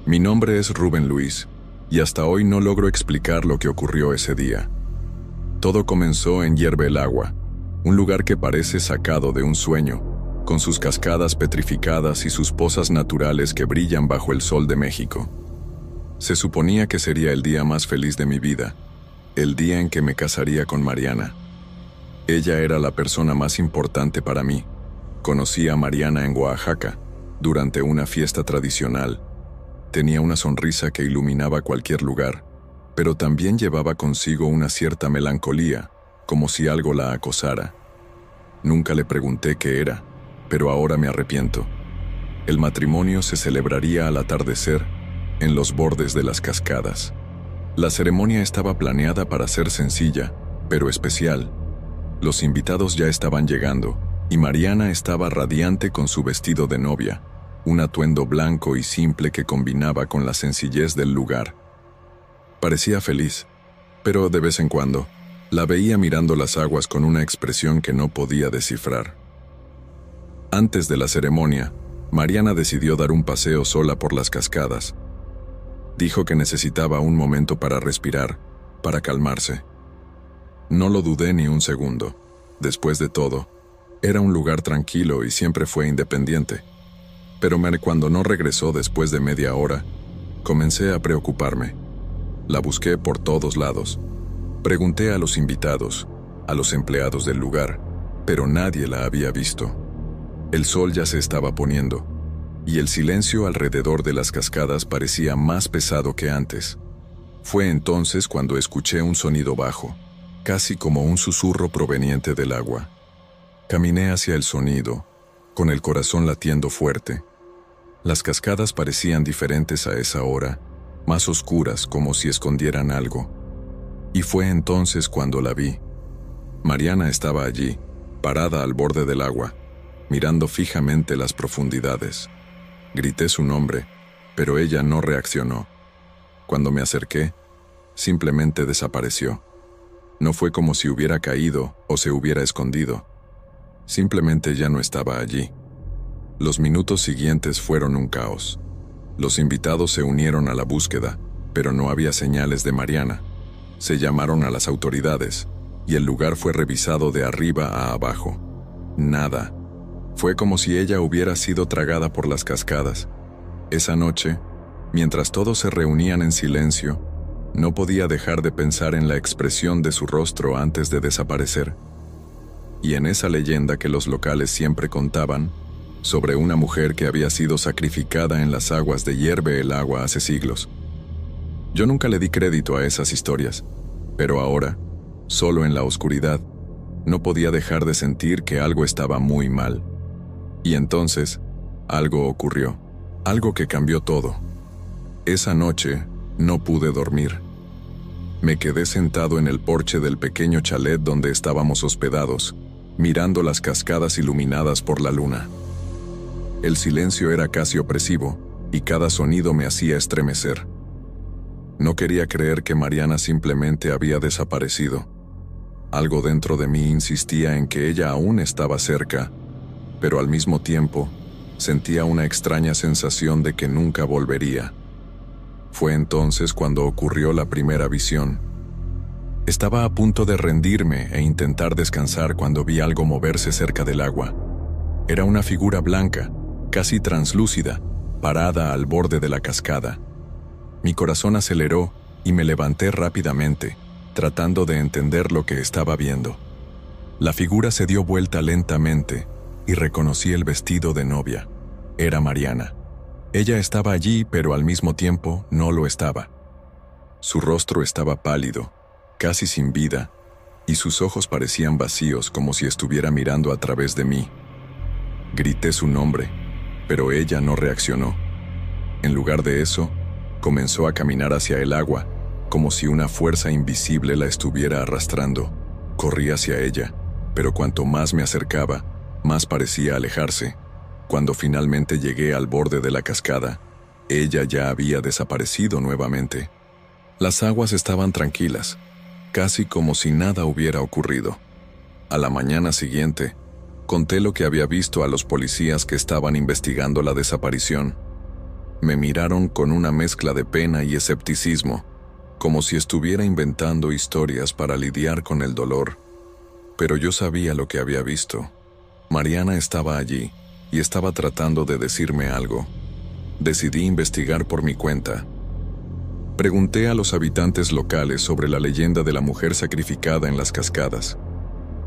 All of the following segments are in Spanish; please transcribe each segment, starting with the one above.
Mi nombre es Rubén Luis, y hasta hoy no logro explicar lo que ocurrió ese día. Todo comenzó en Hierve el Agua, un lugar que parece sacado de un sueño, con sus cascadas petrificadas y sus pozas naturales que brillan bajo el sol de México. Se suponía que sería el día más feliz de mi vida, el día en que me casaría con Mariana. Ella era la persona más importante para mí. Conocí a Mariana en Oaxaca, durante una fiesta tradicional. Tenía una sonrisa que iluminaba cualquier lugar, pero también llevaba consigo una cierta melancolía, como si algo la acosara. Nunca le pregunté qué era, pero ahora me arrepiento. El matrimonio se celebraría al atardecer, en los bordes de las cascadas. La ceremonia estaba planeada para ser sencilla, pero especial. Los invitados ya estaban llegando, y Mariana estaba radiante con su vestido de novia, un atuendo blanco y simple que combinaba con la sencillez del lugar. Parecía feliz, pero de vez en cuando, la veía mirando las aguas con una expresión que no podía descifrar. Antes de la ceremonia, Mariana decidió dar un paseo sola por las cascadas. Dijo que necesitaba un momento para respirar, para calmarse. No lo dudé ni un segundo. Después de todo, era un lugar tranquilo y siempre fue independiente. Pero cuando no regresó después de media hora, comencé a preocuparme. La busqué por todos lados. Pregunté a los invitados, a los empleados del lugar, pero nadie la había visto. El sol ya se estaba poniendo, y el silencio alrededor de las cascadas parecía más pesado que antes. Fue entonces cuando escuché un sonido bajo, casi como un susurro proveniente del agua. Caminé hacia el sonido, con el corazón latiendo fuerte. Las cascadas parecían diferentes a esa hora, más oscuras como si escondieran algo. Y fue entonces cuando la vi. Mariana estaba allí, parada al borde del agua, mirando fijamente las profundidades. Grité su nombre, pero ella no reaccionó. Cuando me acerqué, simplemente desapareció. No fue como si hubiera caído o se hubiera escondido. Simplemente ya no estaba allí. Los minutos siguientes fueron un caos. Los invitados se unieron a la búsqueda, pero no había señales de Mariana. Se llamaron a las autoridades, y el lugar fue revisado de arriba a abajo. Nada. Fue como si ella hubiera sido tragada por las cascadas. Esa noche, mientras todos se reunían en silencio, no podía dejar de pensar en la expresión de su rostro antes de desaparecer. Y en esa leyenda que los locales siempre contaban, sobre una mujer que había sido sacrificada en las aguas de Hierve el Agua hace siglos. Yo nunca le di crédito a esas historias, pero ahora, solo en la oscuridad, no podía dejar de sentir que algo estaba muy mal. Y entonces, algo ocurrió, algo que cambió todo. Esa noche, no pude dormir. Me quedé sentado en el porche del pequeño chalet donde estábamos hospedados, mirando las cascadas iluminadas por la luna. El silencio era casi opresivo, y cada sonido me hacía estremecer. No quería creer que Mariana simplemente había desaparecido. Algo dentro de mí insistía en que ella aún estaba cerca, pero al mismo tiempo, sentía una extraña sensación de que nunca volvería. Fue entonces cuando ocurrió la primera visión. Estaba a punto de rendirme e intentar descansar cuando vi algo moverse cerca del agua. Era una figura blanca, casi translúcida, parada al borde de la cascada. Mi corazón aceleró y me levanté rápidamente, tratando de entender lo que estaba viendo. La figura se dio vuelta lentamente y reconocí el vestido de novia. Era Mariana. Ella estaba allí, pero al mismo tiempo no lo estaba. Su rostro estaba pálido, casi sin vida, y sus ojos parecían vacíos como si estuviera mirando a través de mí. Grité su nombre, pero ella no reaccionó. En lugar de eso, comenzó a caminar hacia el agua, como si una fuerza invisible la estuviera arrastrando. Corrí hacia ella, pero cuanto más me acercaba, más parecía alejarse. Cuando finalmente llegué al borde de la cascada, ella ya había desaparecido nuevamente. Las aguas estaban tranquilas, casi como si nada hubiera ocurrido. A la mañana siguiente, conté lo que había visto a los policías que estaban investigando la desaparición. Me miraron con una mezcla de pena y escepticismo, como si estuviera inventando historias para lidiar con el dolor. Pero yo sabía lo que había visto. Mariana estaba allí y estaba tratando de decirme algo. Decidí investigar por mi cuenta. Pregunté a los habitantes locales sobre la leyenda de la mujer sacrificada en las cascadas.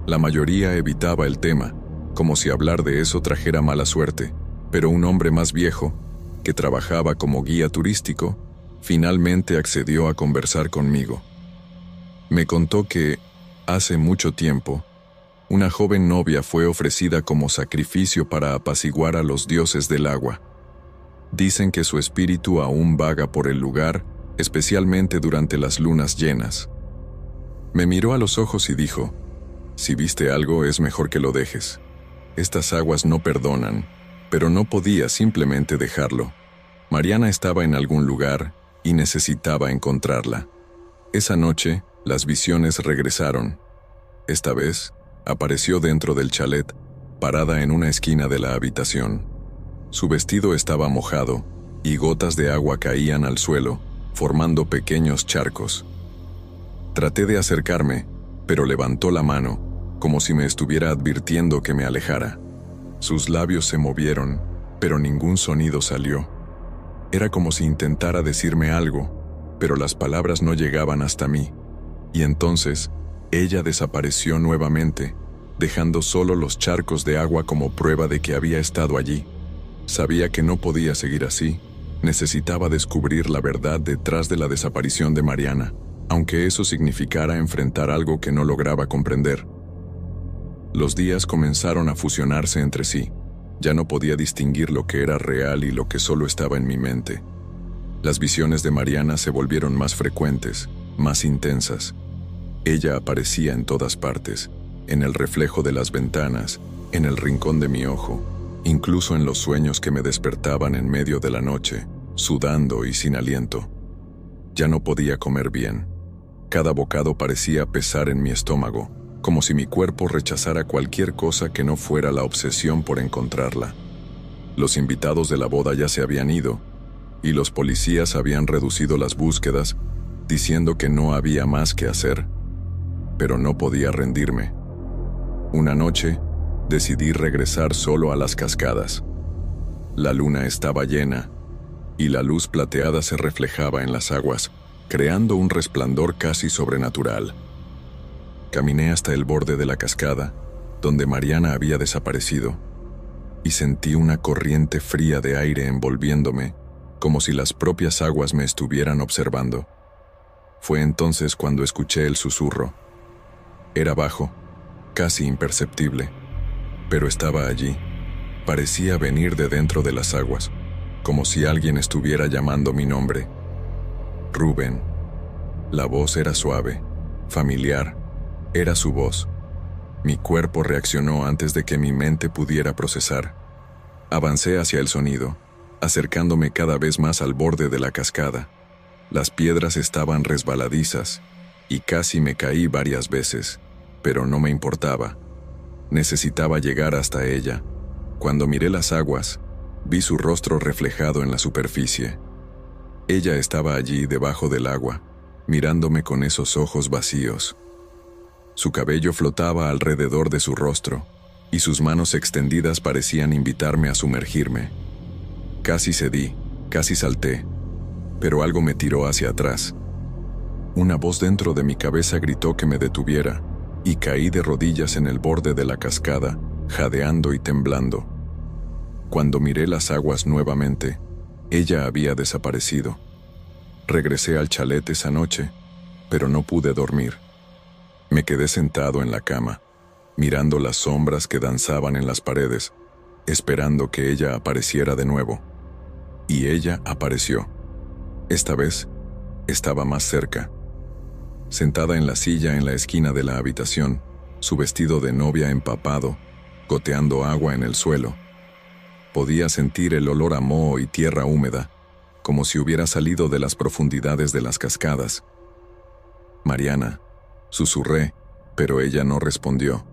La mayoría evitaba el tema, como si hablar de eso trajera mala suerte, pero un hombre más viejo, que trabajaba como guía turístico, finalmente accedió a conversar conmigo. Me contó que, hace mucho tiempo, una joven novia fue ofrecida como sacrificio para apaciguar a los dioses del agua. Dicen que su espíritu aún vaga por el lugar, especialmente durante las lunas llenas. Me miró a los ojos y dijo: «Si viste algo, es mejor que lo dejes. Estas aguas no perdonan», pero no podía simplemente dejarlo. Mariana estaba en algún lugar y necesitaba encontrarla. Esa noche, las visiones regresaron. Esta vez, apareció dentro del chalet, parada en una esquina de la habitación. Su vestido estaba mojado, y gotas de agua caían al suelo, formando pequeños charcos. Traté de acercarme, pero levantó la mano, como si me estuviera advirtiendo que me alejara. Sus labios se movieron, pero ningún sonido salió. Era como si intentara decirme algo, pero las palabras no llegaban hasta mí. Y entonces, ella desapareció nuevamente, dejando solo los charcos de agua como prueba de que había estado allí. Sabía que no podía seguir así. Necesitaba descubrir la verdad detrás de la desaparición de Mariana, aunque eso significara enfrentar algo que no lograba comprender. Los días comenzaron a fusionarse entre sí. Ya no podía distinguir lo que era real y lo que solo estaba en mi mente. Las visiones de Mariana se volvieron más frecuentes, más intensas. Ella aparecía en todas partes, en el reflejo de las ventanas, en el rincón de mi ojo, incluso en los sueños que me despertaban en medio de la noche, sudando y sin aliento. Ya no podía comer bien. Cada bocado parecía pesar en mi estómago, como si mi cuerpo rechazara cualquier cosa que no fuera la obsesión por encontrarla. Los invitados de la boda ya se habían ido, y los policías habían reducido las búsquedas, diciendo que no había más que hacer. Pero no podía rendirme. Una noche, decidí regresar solo a las cascadas. La luna estaba llena, y la luz plateada se reflejaba en las aguas, creando un resplandor casi sobrenatural. Caminé hasta el borde de la cascada, donde Mariana había desaparecido, y sentí una corriente fría de aire envolviéndome, como si las propias aguas me estuvieran observando. Fue entonces cuando escuché el susurro. Era bajo, casi imperceptible, pero estaba allí. Parecía venir de dentro de las aguas, como si alguien estuviera llamando mi nombre. Rubén. La voz era suave, familiar. Era su voz. Mi cuerpo reaccionó antes de que mi mente pudiera procesar. Avancé hacia el sonido, acercándome cada vez más al borde de la cascada. Las piedras estaban resbaladizas, y casi me caí varias veces, pero no me importaba. Necesitaba llegar hasta ella. Cuando miré las aguas, vi su rostro reflejado en la superficie. Ella estaba allí debajo del agua, mirándome con esos ojos vacíos. Su cabello flotaba alrededor de su rostro, y sus manos extendidas parecían invitarme a sumergirme. Casi cedí, casi salté, pero algo me tiró hacia atrás. Una voz dentro de mi cabeza gritó que me detuviera, y caí de rodillas en el borde de la cascada, jadeando y temblando. Cuando miré las aguas nuevamente, ella había desaparecido. Regresé al chalet esa noche, pero no pude dormir. Me quedé sentado en la cama, mirando las sombras que danzaban en las paredes, esperando que ella apareciera de nuevo. Y ella apareció. Esta vez, estaba más cerca. Sentada en la silla en la esquina de la habitación, su vestido de novia empapado, goteando agua en el suelo. Podía sentir el olor a moho y tierra húmeda, como si hubiera salido de las profundidades de las cascadas. «Mariana», susurré, pero ella no respondió.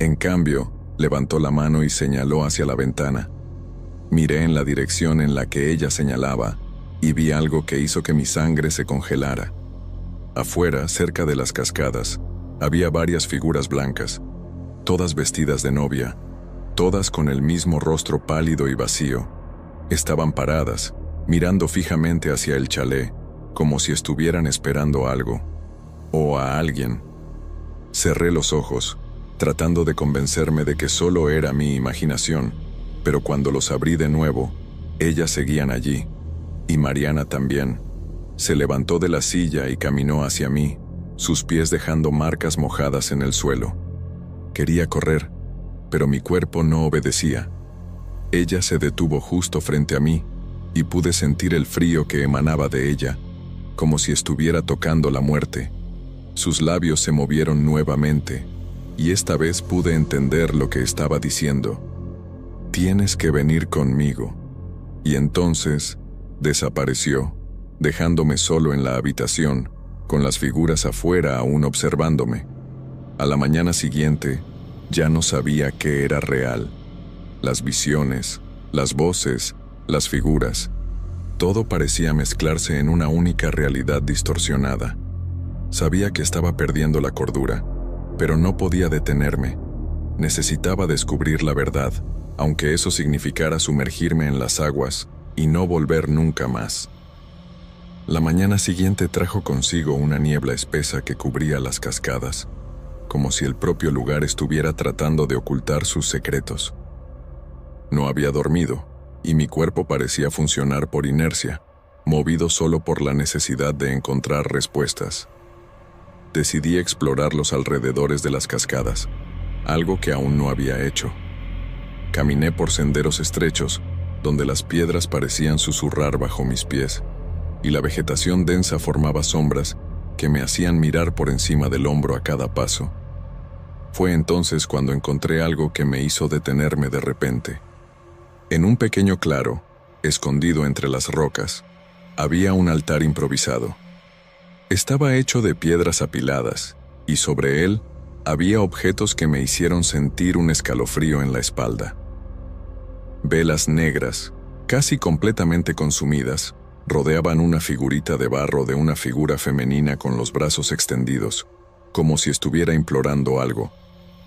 En cambio, levantó la mano y señaló hacia la ventana. Miré en la dirección en la que ella señalaba y vi algo que hizo que mi sangre se congelara. Afuera, cerca de las cascadas, había varias figuras blancas, todas vestidas de novia, todas con el mismo rostro pálido y vacío. Estaban paradas, mirando fijamente hacia el chalet, como si estuvieran esperando algo, o a alguien. Cerré los ojos, tratando de convencerme de que solo era mi imaginación, pero cuando los abrí de nuevo, ellas seguían allí, y Mariana también. Se levantó de la silla y caminó hacia mí, sus pies dejando marcas mojadas en el suelo. Quería correr, pero mi cuerpo no obedecía. Ella se detuvo justo frente a mí, y pude sentir el frío que emanaba de ella, como si estuviera tocando la muerte. Sus labios se movieron nuevamente, y esta vez pude entender lo que estaba diciendo. «Tienes que venir conmigo». Y entonces desapareció, dejándome solo en la habitación, con las figuras afuera aún observándome. A la mañana siguiente, ya no sabía qué era real. Las visiones, las voces, las figuras, todo parecía mezclarse en una única realidad distorsionada. Sabía que estaba perdiendo la cordura, pero no podía detenerme. Necesitaba descubrir la verdad, aunque eso significara sumergirme en las aguas y no volver nunca más. La mañana siguiente trajo consigo una niebla espesa que cubría las cascadas, como si el propio lugar estuviera tratando de ocultar sus secretos. No había dormido, y mi cuerpo parecía funcionar por inercia, movido solo por la necesidad de encontrar respuestas. Decidí explorar los alrededores de las cascadas, algo que aún no había hecho. Caminé por senderos estrechos, donde las piedras parecían susurrar bajo mis pies, y la vegetación densa formaba sombras que me hacían mirar por encima del hombro a cada paso. Fue entonces cuando encontré algo que me hizo detenerme de repente. En un pequeño claro, escondido entre las rocas, había un altar improvisado. Estaba hecho de piedras apiladas, y sobre él había objetos que me hicieron sentir un escalofrío en la espalda. Velas negras, casi completamente consumidas, rodeaban una figurita de barro de una figura femenina con los brazos extendidos, como si estuviera implorando algo.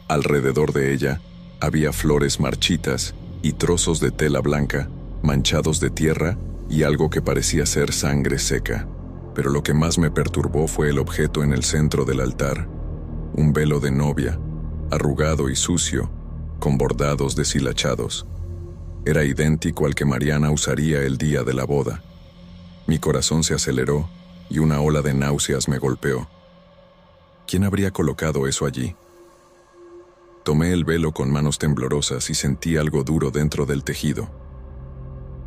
Alrededor de ella había flores marchitas y trozos de tela blanca, manchados de tierra y algo que parecía ser sangre seca. Pero lo que más me perturbó fue el objeto en el centro del altar, un velo de novia, arrugado y sucio, con bordados deshilachados. Era idéntico al que Mariana usaría el día de la boda. Mi corazón se aceleró y una ola de náuseas me golpeó. ¿Quién habría colocado eso allí? Tomé el velo con manos temblorosas y sentí algo duro dentro del tejido.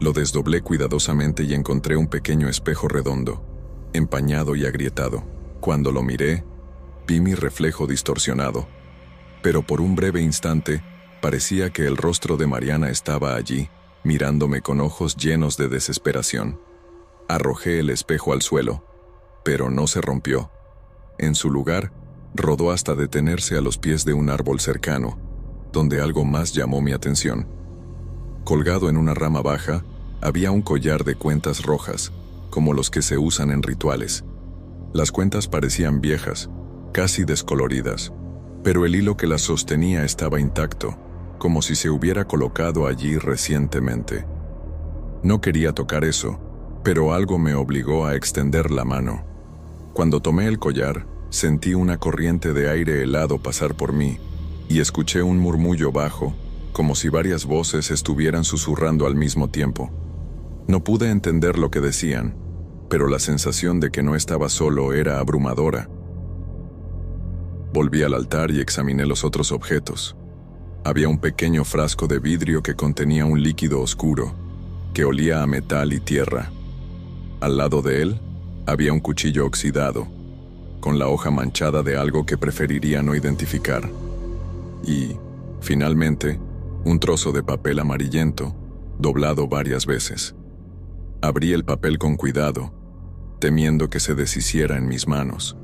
Lo desdoblé cuidadosamente y encontré un pequeño espejo redondo, empañado y agrietado. Cuando lo miré, vi mi reflejo distorsionado, pero por un breve instante parecía que el rostro de Mariana estaba allí, mirándome con ojos llenos de desesperación. Arrojé el espejo al suelo, pero no se rompió. En su lugar, rodó hasta detenerse a los pies de un árbol cercano, donde algo más llamó mi atención. Colgado en una rama baja, había un collar de cuentas rojas, como los que se usan en rituales. Las cuentas parecían viejas, casi descoloridas, pero el hilo que las sostenía estaba intacto, como si se hubiera colocado allí recientemente. No quería tocar eso, pero algo me obligó a extender la mano. Cuando tomé el collar, sentí una corriente de aire helado pasar por mí y escuché un murmullo bajo, como si varias voces estuvieran susurrando al mismo tiempo. No pude entender lo que decían, pero la sensación de que no estaba solo era abrumadora. Volví al altar y examiné los otros objetos. Había un pequeño frasco de vidrio que contenía un líquido oscuro, que olía a metal y tierra. Al lado de él, había un cuchillo oxidado, con la hoja manchada de algo que preferiría no identificar. Y, finalmente, un trozo de papel amarillento, doblado varias veces. Abrí el papel con cuidado, temiendo que se deshiciera en mis manos.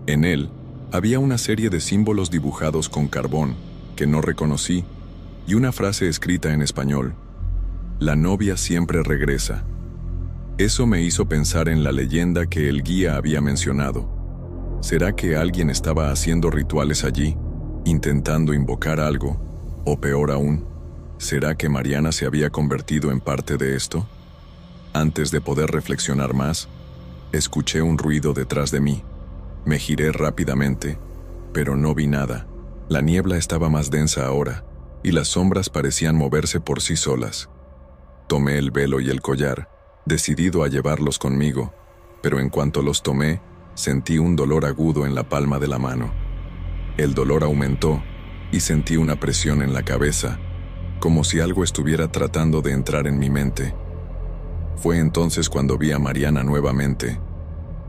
En él, había una serie de símbolos dibujados con carbón, que no reconocí, y una frase escrita en español: La novia siempre regresa. Eso me hizo pensar en la leyenda que el guía había mencionado. ¿Será que alguien estaba haciendo rituales allí, intentando invocar algo? O peor aún, ¿será que Mariana se había convertido en parte de esto? Antes de poder reflexionar más, escuché un ruido detrás de mí. Me giré rápidamente, pero no vi nada. La niebla estaba más densa ahora, y las sombras parecían moverse por sí solas. Tomé el velo y el collar, decidido a llevarlos conmigo, pero en cuanto los tomé, sentí un dolor agudo en la palma de la mano. El dolor aumentó, y sentí una presión en la cabeza, como si algo estuviera tratando de entrar en mi mente. Fue entonces cuando vi a Mariana nuevamente.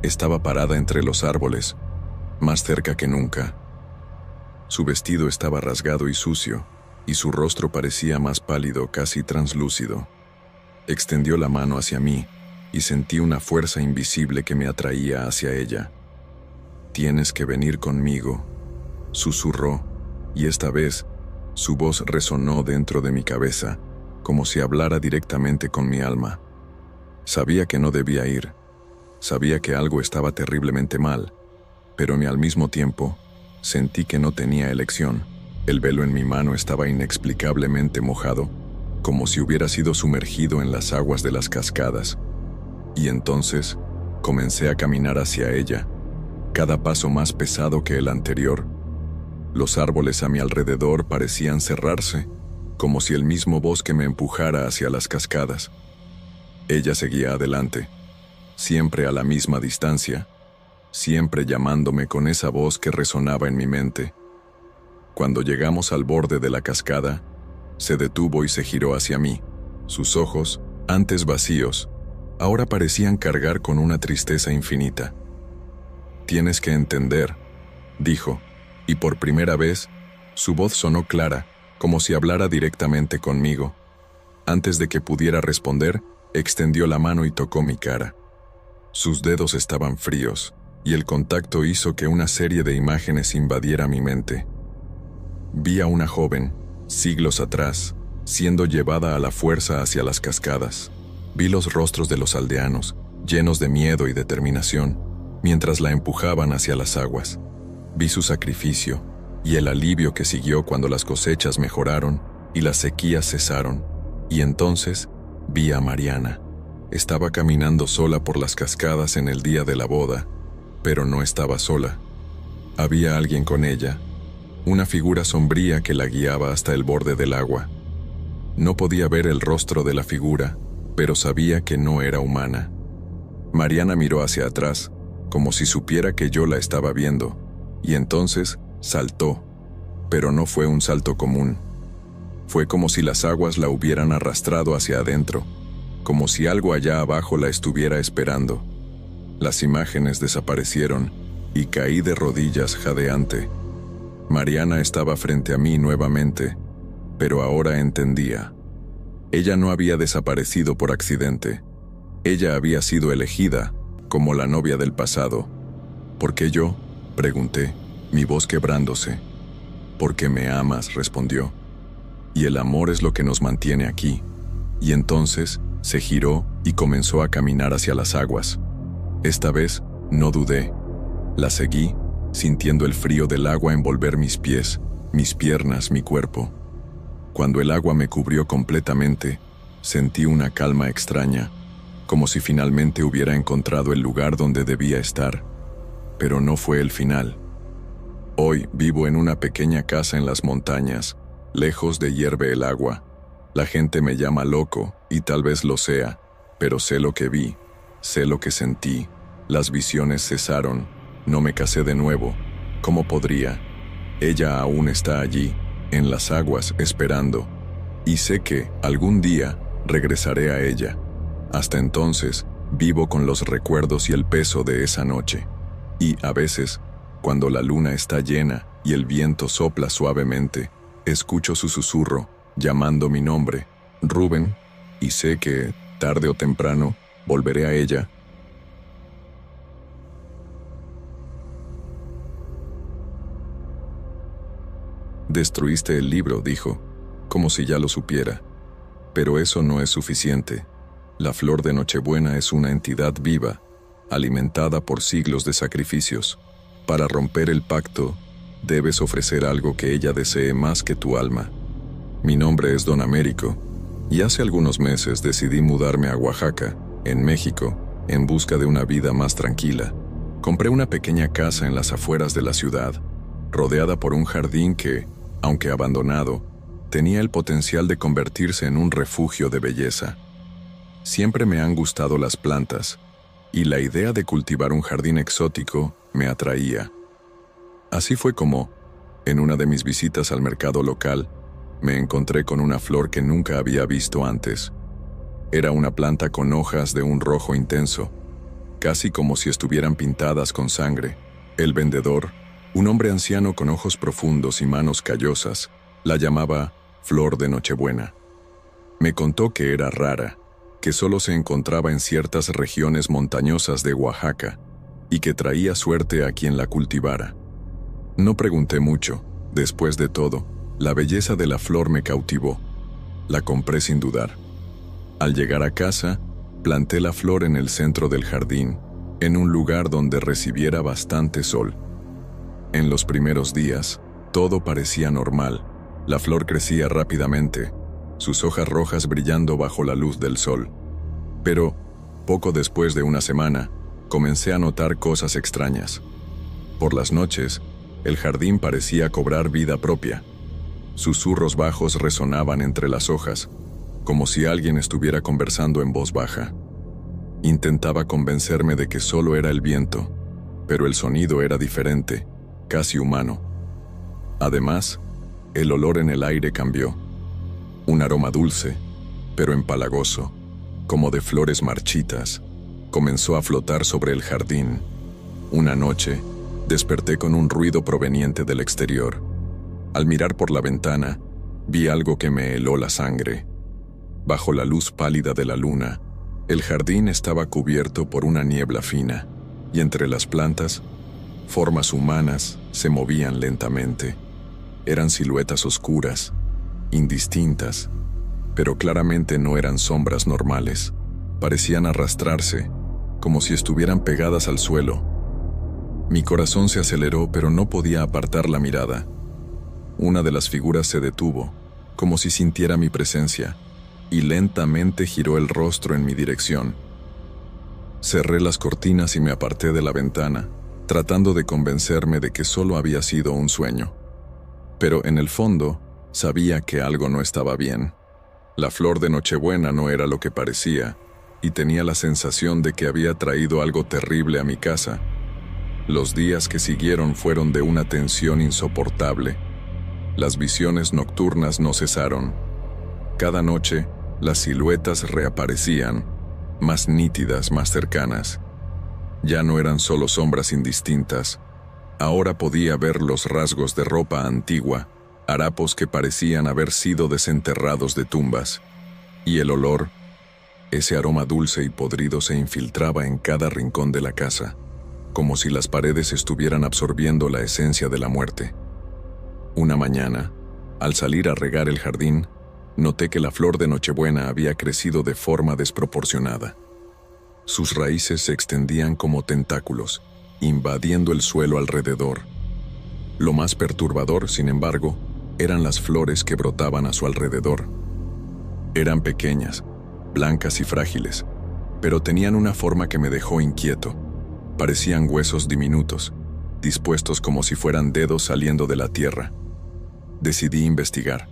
Estaba parada entre los árboles, más cerca que nunca. Su vestido estaba rasgado y sucio, y su rostro parecía más pálido, casi translúcido. Extendió la mano hacia mí, y sentí una fuerza invisible que me atraía hacia ella. «Tienes que venir conmigo», susurró, y esta vez, su voz resonó dentro de mi cabeza, como si hablara directamente con mi alma. Sabía que no debía ir. Sabía que algo estaba terriblemente mal, pero al mismo tiempo, sentí que no tenía elección. El velo en mi mano estaba inexplicablemente mojado, como si hubiera sido sumergido en las aguas de las cascadas. Y entonces, comencé a caminar hacia ella, cada paso más pesado que el anterior. Los árboles a mi alrededor parecían cerrarse, como si el mismo bosque me empujara hacia las cascadas. Ella seguía adelante, siempre a la misma distancia, siempre llamándome con esa voz que resonaba en mi mente. Cuando llegamos al borde de la cascada, se detuvo y se giró hacia mí. Sus ojos, antes vacíos, ahora parecían cargar con una tristeza infinita. «Tienes que entender», dijo, y por primera vez, su voz sonó clara, como si hablara directamente conmigo. Antes de que pudiera responder, extendió la mano y tocó mi cara. Sus dedos estaban fríos, y el contacto hizo que una serie de imágenes invadiera mi mente. Vi a una joven, siglos atrás, siendo llevada a la fuerza hacia las cascadas. Vi los rostros de los aldeanos, llenos de miedo y determinación, mientras la empujaban hacia las aguas. Vi su sacrificio, y el alivio que siguió cuando las cosechas mejoraron y las sequías cesaron. Y entonces vi a Mariana. Estaba caminando sola por las cascadas en el día de la boda, pero no estaba sola. Había alguien con ella, una figura sombría que la guiaba hasta el borde del agua. No podía ver el rostro de la figura, pero sabía que no era humana. Mariana miró hacia atrás, como si supiera que yo la estaba viendo, y entonces saltó, pero no fue un salto común. Fue como si las aguas la hubieran arrastrado hacia adentro, como si algo allá abajo la estuviera esperando. Las imágenes desaparecieron y caí de rodillas jadeante. Mariana estaba frente a mí nuevamente, pero ahora entendía. Ella no había desaparecido por accidente. Ella había sido elegida como la novia del pasado. ¿Por qué yo?, pregunté, mi voz quebrándose. «Porque me amas», respondió. «Y el amor es lo que nos mantiene aquí». Y entonces se giró y comenzó a caminar hacia las aguas. Esta vez no dudé. La seguí, sintiendo el frío del agua envolver mis pies, mis piernas, mi cuerpo. Cuando el agua me cubrió completamente, sentí una calma extraña, como si finalmente hubiera encontrado el lugar donde debía estar. Pero no fue el final. Hoy vivo en una pequeña casa en las montañas, lejos de hierve el agua. La gente me llama loco, y tal vez lo sea, pero sé lo que vi, sé lo que sentí. Las visiones cesaron, no me casé de nuevo. ¿Cómo podría? Ella aún está allí, en las aguas, esperando. Y sé que, algún día, regresaré a ella. Hasta entonces, vivo con los recuerdos y el peso de esa noche. Y, a veces, cuando la luna está llena y el viento sopla suavemente, escucho su susurro, llamando mi nombre, Rubén, y sé que, tarde o temprano, volveré a ella. Destruiste el libro, dijo, como si ya lo supiera. Pero eso no es suficiente. La flor de Nochebuena es una entidad viva, alimentada por siglos de sacrificios. Para romper el pacto, debes ofrecer algo que ella desee más que tu alma. Mi nombre es Don Américo, y hace algunos meses decidí mudarme a Oaxaca, en México, en busca de una vida más tranquila. Compré una pequeña casa en las afueras de la ciudad, rodeada por un jardín que, aunque abandonado, tenía el potencial de convertirse en un refugio de belleza. Siempre me han gustado las plantas, y la idea de cultivar un jardín exótico me atraía. Así fue como, en una de mis visitas al mercado local, me encontré con una flor que nunca había visto antes. Era una planta con hojas de un rojo intenso, casi como si estuvieran pintadas con sangre. El vendedor, un hombre anciano con ojos profundos y manos callosas, la llamaba Flor de Nochebuena. Me contó que era rara, que solo se encontraba en ciertas regiones montañosas de Oaxaca, y que traía suerte a quien la cultivara. No pregunté mucho. Después de todo, la belleza de la flor me cautivó. La compré sin dudar. Al llegar a casa, planté la flor en el centro del jardín, en un lugar donde recibiera bastante sol. En los primeros días, todo parecía normal. La flor crecía rápidamente, sus hojas rojas brillando bajo la luz del sol. Pero, poco después de una semana, comencé a notar cosas extrañas. Por las noches, el jardín parecía cobrar vida propia. Susurros bajos resonaban entre las hojas, como si alguien estuviera conversando en voz baja. Intentaba convencerme de que solo era el viento, pero el sonido era diferente, casi humano. Además, el olor en el aire cambió. Un aroma dulce, pero empalagoso, como de flores marchitas, comenzó a flotar sobre el jardín. Una noche, desperté con un ruido proveniente del exterior. Al mirar por la ventana, vi algo que me heló la sangre. Bajo la luz pálida de la luna, el jardín estaba cubierto por una niebla fina, y entre las plantas, formas humanas se movían lentamente. Eran siluetas oscuras, indistintas, pero claramente no eran sombras normales. Parecían arrastrarse, como si estuvieran pegadas al suelo. Mi corazón se aceleró, pero no podía apartar la mirada. Una de las figuras se detuvo, como si sintiera mi presencia, y lentamente giró el rostro en mi dirección. Cerré las cortinas y me aparté de la ventana, tratando de convencerme de que solo había sido un sueño. Pero en el fondo, sabía que algo no estaba bien. La flor de Nochebuena no era lo que parecía, y tenía la sensación de que había traído algo terrible a mi casa. Los días que siguieron fueron de una tensión insoportable. Las visiones nocturnas no cesaron. Cada noche, las siluetas reaparecían, más nítidas, más cercanas. Ya no eran solo sombras indistintas. Ahora podía ver los rasgos de ropa antigua, harapos que parecían haber sido desenterrados de tumbas. Y el olor, ese aroma dulce y podrido, se infiltraba en cada rincón de la casa, como si las paredes estuvieran absorbiendo la esencia de la muerte. Una mañana, al salir a regar el jardín, noté que la flor de Nochebuena había crecido de forma desproporcionada. Sus raíces se extendían como tentáculos, invadiendo el suelo alrededor. Lo más perturbador, sin embargo, eran las flores que brotaban a su alrededor. Eran pequeñas, blancas y frágiles, pero tenían una forma que me dejó inquieto. Parecían huesos diminutos, dispuestos como si fueran dedos saliendo de la tierra. Decidí investigar.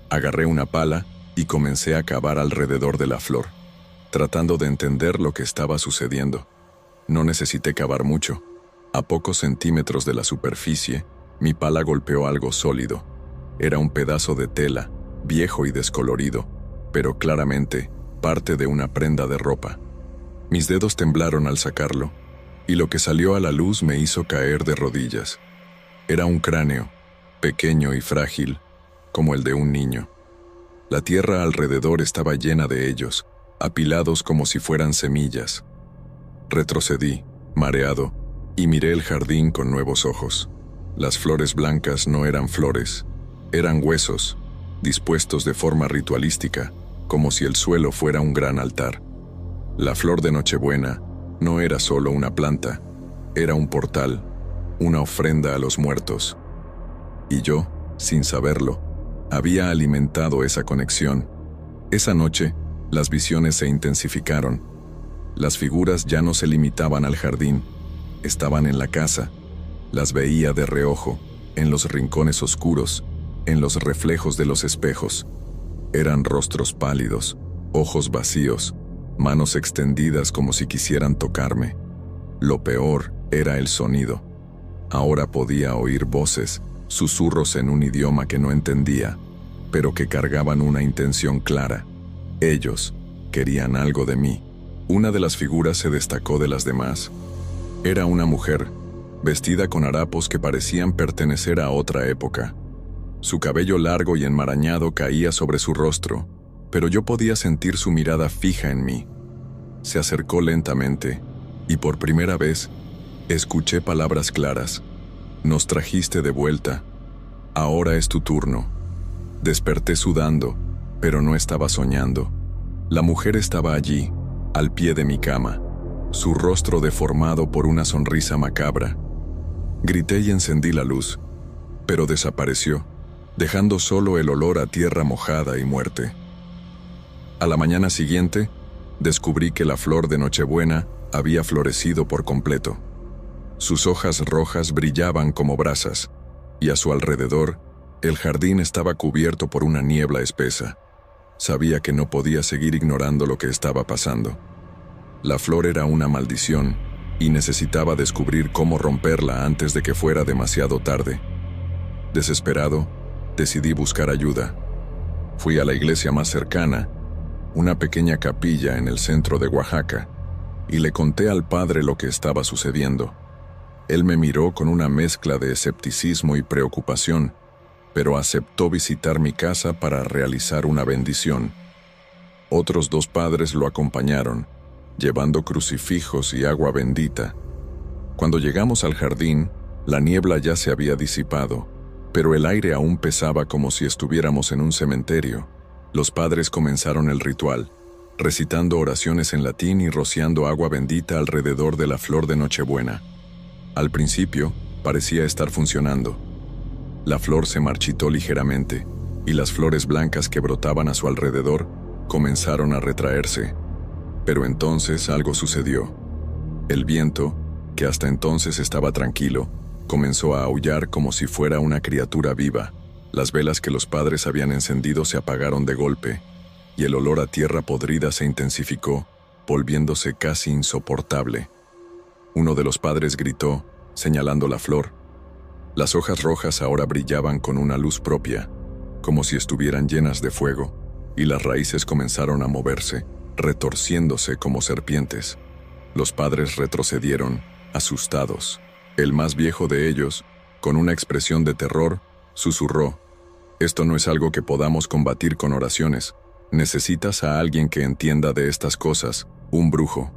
Agarré una pala y comencé a cavar alrededor de la flor, tratando de entender lo que estaba sucediendo. No necesité cavar mucho. A pocos centímetros de la superficie, mi pala golpeó algo sólido. Era un pedazo de tela, viejo y descolorido, pero claramente parte de una prenda de ropa. Mis dedos temblaron al sacarlo, y lo que salió a la luz me hizo caer de rodillas. Era un cráneo, pequeño y frágil, como el de un niño. La tierra alrededor estaba llena de ellos, apilados como si fueran semillas. Retrocedí, mareado, y miré el jardín con nuevos ojos. Las flores blancas no eran flores, eran huesos, dispuestos de forma ritualística, como si el suelo fuera un gran altar. La flor de Nochebuena no era solo una planta, era un portal, una ofrenda a los muertos. Y yo, sin saberlo, había alimentado esa conexión. Esa noche, las visiones se intensificaron. Las figuras ya no se limitaban al jardín, estaban en la casa. Las veía de reojo, en los rincones oscuros, en los reflejos de los espejos. Eran rostros pálidos, ojos vacíos, manos extendidas como si quisieran tocarme. Lo peor era el sonido. Ahora podía oír voces, susurros en un idioma que no entendía, pero que cargaban una intención clara. Ellos querían algo de mí. Una de las figuras se destacó de las demás. Era una mujer, vestida con harapos que parecían pertenecer a otra época. Su cabello largo y enmarañado caía sobre su rostro, pero yo podía sentir su mirada fija en mí. Se acercó lentamente, y por primera vez, escuché palabras claras. Nos trajiste de vuelta. Ahora es tu turno. Desperté sudando, pero no estaba soñando. La mujer estaba allí, al pie de mi cama, su rostro deformado por una sonrisa macabra. Grité y encendí la luz, pero desapareció, dejando solo el olor a tierra mojada y muerte. A la mañana siguiente, descubrí que la flor de Nochebuena había florecido por completo. Sus hojas rojas brillaban como brasas, y a su alrededor, el jardín estaba cubierto por una niebla espesa. Sabía que no podía seguir ignorando lo que estaba pasando. La flor era una maldición, y necesitaba descubrir cómo romperla antes de que fuera demasiado tarde. Desesperado, decidí buscar ayuda. Fui a la iglesia más cercana, una pequeña capilla en el centro de Oaxaca, y le conté al padre lo que estaba sucediendo. Él me miró con una mezcla de escepticismo y preocupación, pero aceptó visitar mi casa para realizar una bendición. Otros 2 padres lo acompañaron, llevando crucifijos y agua bendita. Cuando llegamos al jardín, la niebla ya se había disipado, pero el aire aún pesaba como si estuviéramos en un cementerio. Los padres comenzaron el ritual, recitando oraciones en latín y rociando agua bendita alrededor de la flor de Nochebuena. Al principio, parecía estar funcionando. La flor se marchitó ligeramente, y las flores blancas que brotaban a su alrededor comenzaron a retraerse. Pero entonces algo sucedió. El viento, que hasta entonces estaba tranquilo, comenzó a aullar como si fuera una criatura viva. Las velas que los padres habían encendido se apagaron de golpe, y el olor a tierra podrida se intensificó, volviéndose casi insoportable. Uno de los padres gritó, señalando la flor. Las hojas rojas ahora brillaban con una luz propia, como si estuvieran llenas de fuego, y las raíces comenzaron a moverse, retorciéndose como serpientes. Los padres retrocedieron, asustados. El más viejo de ellos, con una expresión de terror, susurró: «Esto no es algo que podamos combatir con oraciones. Necesitas a alguien que entienda de estas cosas, un brujo».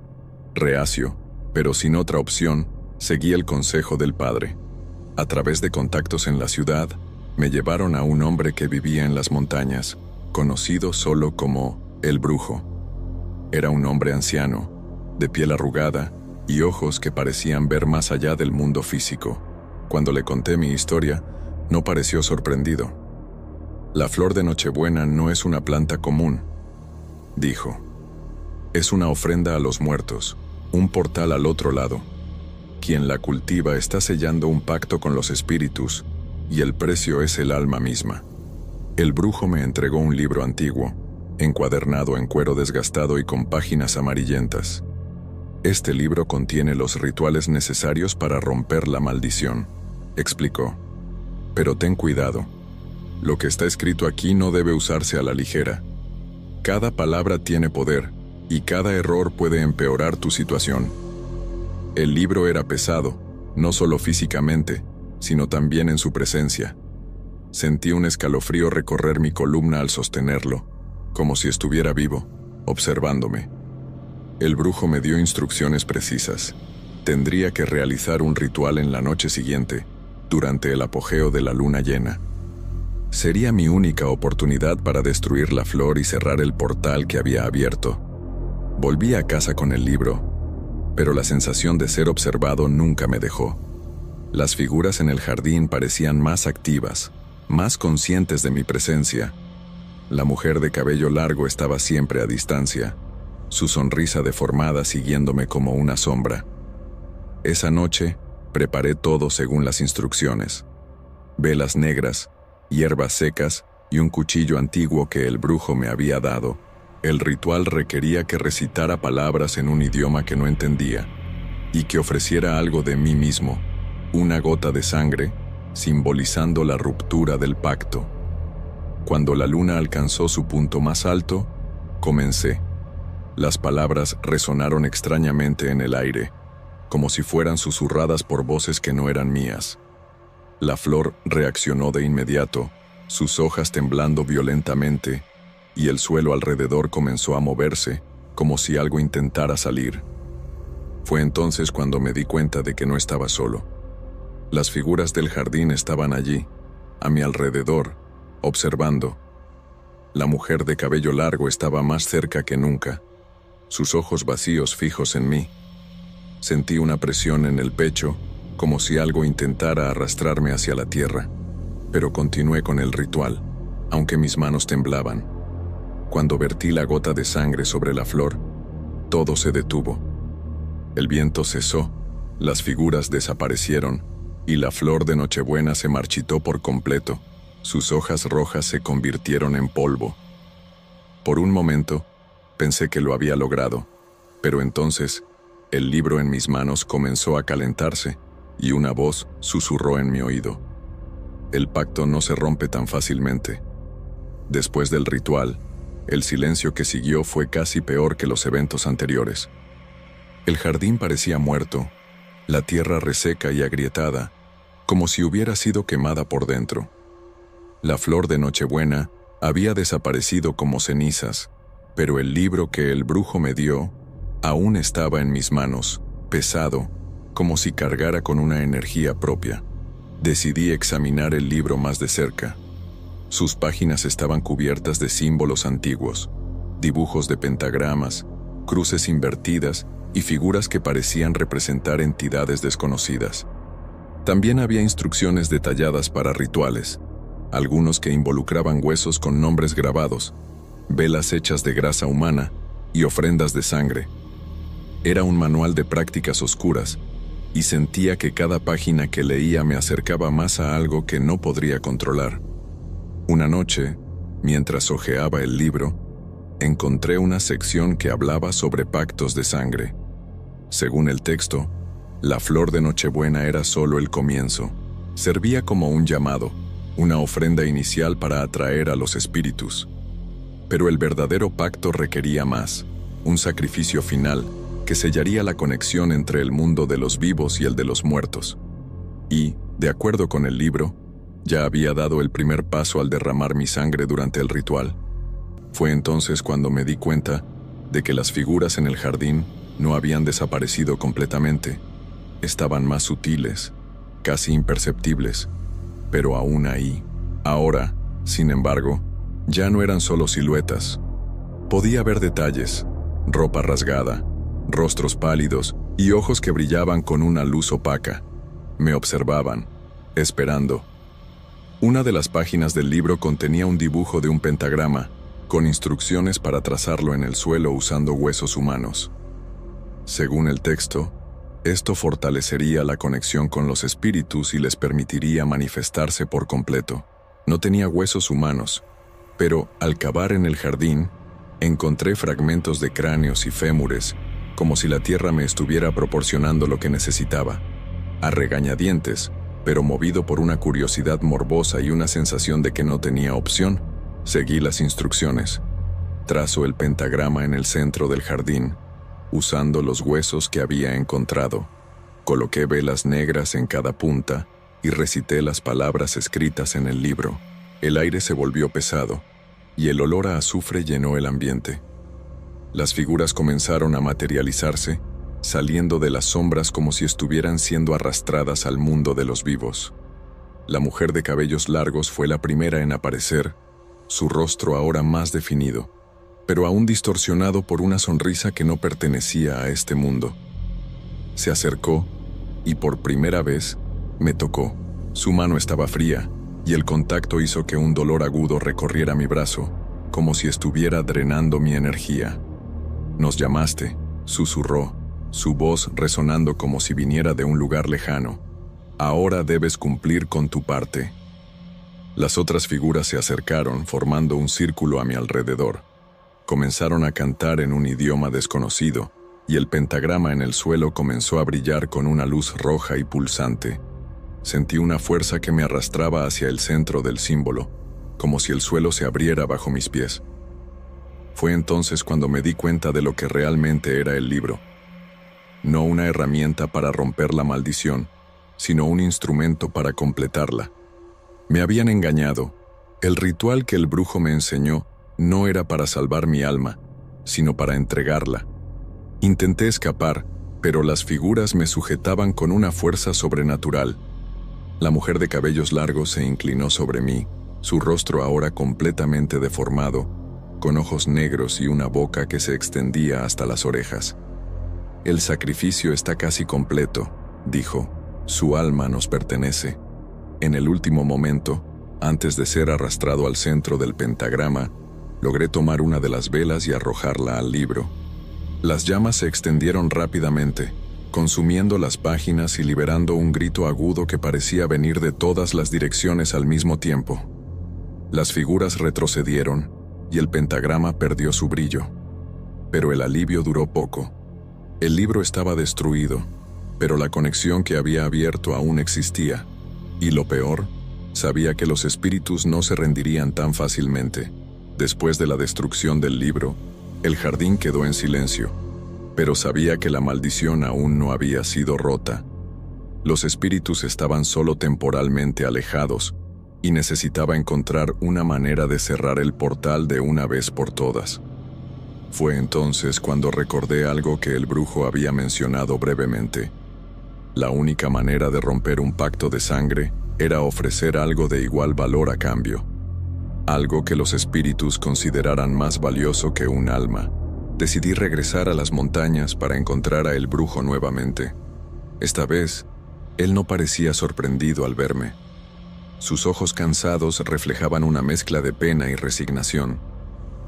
Reacio, pero sin otra opción, seguí el consejo del padre. A través de contactos en la ciudad, me llevaron a un hombre que vivía en las montañas, conocido solo como el brujo. Era un hombre anciano, de piel arrugada y ojos que parecían ver más allá del mundo físico. Cuando le conté mi historia, no pareció sorprendido. «La flor de Nochebuena no es una planta común», dijo. «Es una ofrenda a los muertos, un portal al otro lado. Quien la cultiva está sellando un pacto con los espíritus, y el precio es el alma misma». El brujo me entregó un libro antiguo, encuadernado en cuero desgastado y con páginas amarillentas. «Este libro contiene los rituales necesarios para romper la maldición», explicó. «Pero ten cuidado. Lo que está escrito aquí no debe usarse a la ligera. Cada palabra tiene poder, y cada error puede empeorar tu situación». El libro era pesado, no solo físicamente, sino también en su presencia. Sentí un escalofrío recorrer mi columna al sostenerlo, como si estuviera vivo, observándome. El brujo me dio instrucciones precisas. Tendría que realizar un ritual en la noche siguiente, durante el apogeo de la luna llena. Sería mi única oportunidad para destruir la flor y cerrar el portal que había abierto. Volví a casa con el libro, pero la sensación de ser observado nunca me dejó. Las figuras en el jardín parecían más activas, más conscientes de mi presencia. La mujer de cabello largo estaba siempre a distancia, su sonrisa deformada siguiéndome como una sombra. Esa noche, preparé todo según las instrucciones. Velas negras, hierbas secas y un cuchillo antiguo que el brujo me había dado. El ritual requería que recitara palabras en un idioma que no entendía y que ofreciera algo de mí mismo, una gota de sangre, simbolizando la ruptura del pacto. Cuando la luna alcanzó su punto más alto, comencé. Las palabras resonaron extrañamente en el aire, como si fueran susurradas por voces que no eran mías. La flor reaccionó de inmediato, sus hojas temblando violentamente, y el suelo alrededor comenzó a moverse, como si algo intentara salir. Fue entonces cuando me di cuenta de que no estaba solo. Las figuras del jardín estaban allí, a mi alrededor, observando. La mujer de cabello largo estaba más cerca que nunca, sus ojos vacíos fijos en mí. Sentí una presión en el pecho, como si algo intentara arrastrarme hacia la tierra, pero continué con el ritual, aunque mis manos temblaban. Cuando vertí la gota de sangre sobre la flor, todo se detuvo. El viento cesó, las figuras desaparecieron, y la flor de Nochebuena se marchitó por completo. Sus hojas rojas se convirtieron en polvo. Por un momento, pensé que lo había logrado, pero entonces, el libro en mis manos comenzó a calentarse, y una voz susurró en mi oído. El pacto no se rompe tan fácilmente. Después del ritual, el silencio que siguió fue casi peor que los eventos anteriores. El jardín parecía muerto, la tierra reseca y agrietada, como si hubiera sido quemada por dentro. La flor de Nochebuena había desaparecido como cenizas, pero el libro que el brujo me dio aún estaba en mis manos, pesado, como si cargara con una energía propia. Decidí examinar el libro más de cerca. Sus páginas estaban cubiertas de símbolos antiguos, dibujos de pentagramas, cruces invertidas y figuras que parecían representar entidades desconocidas. También había instrucciones detalladas para rituales, algunos que involucraban huesos con nombres grabados, velas hechas de grasa humana y ofrendas de sangre. Era un manual de prácticas oscuras, y sentía que cada página que leía me acercaba más a algo que no podría controlar. Una noche, mientras hojeaba el libro, encontré una sección que hablaba sobre pactos de sangre. Según el texto, la flor de Nochebuena era solo el comienzo. Servía como un llamado, una ofrenda inicial para atraer a los espíritus. Pero el verdadero pacto requería más, un sacrificio final que sellaría la conexión entre el mundo de los vivos y el de los muertos. Y, de acuerdo con el libro, ya había dado el primer paso al derramar mi sangre durante el ritual. Fue entonces cuando me di cuenta de que las figuras en el jardín no habían desaparecido completamente. Estaban más sutiles, casi imperceptibles, pero aún ahí. Ahora, sin embargo, ya no eran solo siluetas. Podía ver detalles, ropa rasgada, rostros pálidos y ojos que brillaban con una luz opaca. Me observaban, esperando. Una de las páginas del libro contenía un dibujo de un pentagrama, con instrucciones para trazarlo en el suelo usando huesos humanos. Según el texto, esto fortalecería la conexión con los espíritus y les permitiría manifestarse por completo. No tenía huesos humanos, pero al cavar en el jardín, encontré fragmentos de cráneos y fémures, como si la tierra me estuviera proporcionando lo que necesitaba. A regañadientes, pero movido por una curiosidad morbosa y una sensación de que no tenía opción, seguí las instrucciones. Trazo el pentagrama en el centro del jardín, usando los huesos que había encontrado. Coloqué velas negras en cada punta y recité las palabras escritas en el libro. El aire se volvió pesado, y el olor a azufre llenó el ambiente. Las figuras comenzaron a materializarse, saliendo de las sombras como si estuvieran siendo arrastradas al mundo de los vivos. La mujer de cabellos largos fue la primera en aparecer, su rostro ahora más definido, pero aún distorsionado por una sonrisa que no pertenecía a este mundo. Se acercó y por primera vez me tocó. Su mano estaba fría y el contacto hizo que un dolor agudo recorriera mi brazo, como si estuviera drenando mi energía. «Nos llamaste», susurró, su voz resonando como si viniera de un lugar lejano. «Ahora debes cumplir con tu parte». Las otras figuras se acercaron, formando un círculo a mi alrededor. Comenzaron a cantar en un idioma desconocido, y el pentagrama en el suelo comenzó a brillar con una luz roja y pulsante. Sentí una fuerza que me arrastraba hacia el centro del símbolo, como si el suelo se abriera bajo mis pies. Fue entonces cuando me di cuenta de lo que realmente era el libro. No una herramienta para romper la maldición, sino un instrumento para completarla. Me habían engañado. El ritual que el brujo me enseñó no era para salvar mi alma, sino para entregarla. Intenté escapar, pero las figuras me sujetaban con una fuerza sobrenatural. La mujer de cabellos largos se inclinó sobre mí, su rostro ahora completamente deformado, con ojos negros y una boca que se extendía hasta las orejas. «El sacrificio está casi completo», dijo. «Su alma nos pertenece». En el último momento, antes de ser arrastrado al centro del pentagrama, logré tomar una de las velas y arrojarla al libro. Las llamas se extendieron rápidamente, consumiendo las páginas y liberando un grito agudo que parecía venir de todas las direcciones al mismo tiempo. Las figuras retrocedieron y el pentagrama perdió su brillo. Pero el alivio duró poco. El libro estaba destruido, pero la conexión que había abierto aún existía. Y lo peor, sabía que los espíritus no se rendirían tan fácilmente. Después de la destrucción del libro, el jardín quedó en silencio, pero sabía que la maldición aún no había sido rota. Los espíritus estaban solo temporalmente alejados, y necesitaba encontrar una manera de cerrar el portal de una vez por todas. Fue entonces cuando recordé algo que el brujo había mencionado brevemente. La única manera de romper un pacto de sangre era ofrecer algo de igual valor a cambio. Algo que los espíritus consideraran más valioso que un alma. Decidí regresar a las montañas para encontrar a el brujo nuevamente. Esta vez, él no parecía sorprendido al verme. Sus ojos cansados reflejaban una mezcla de pena y resignación.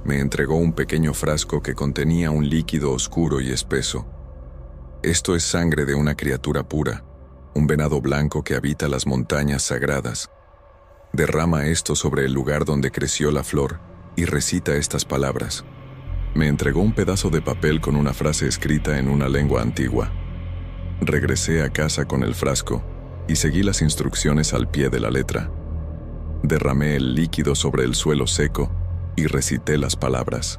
Me entregó un pequeño frasco que contenía un líquido oscuro y espeso. «Esto es sangre de una criatura pura, un venado blanco que habita las montañas sagradas. Derrama esto sobre el lugar donde creció la flor y recita estas palabras». Me entregó un pedazo de papel con una frase escrita en una lengua antigua. Regresé a casa con el frasco y seguí las instrucciones al pie de la letra. Derramé el líquido sobre el suelo seco y recité las palabras.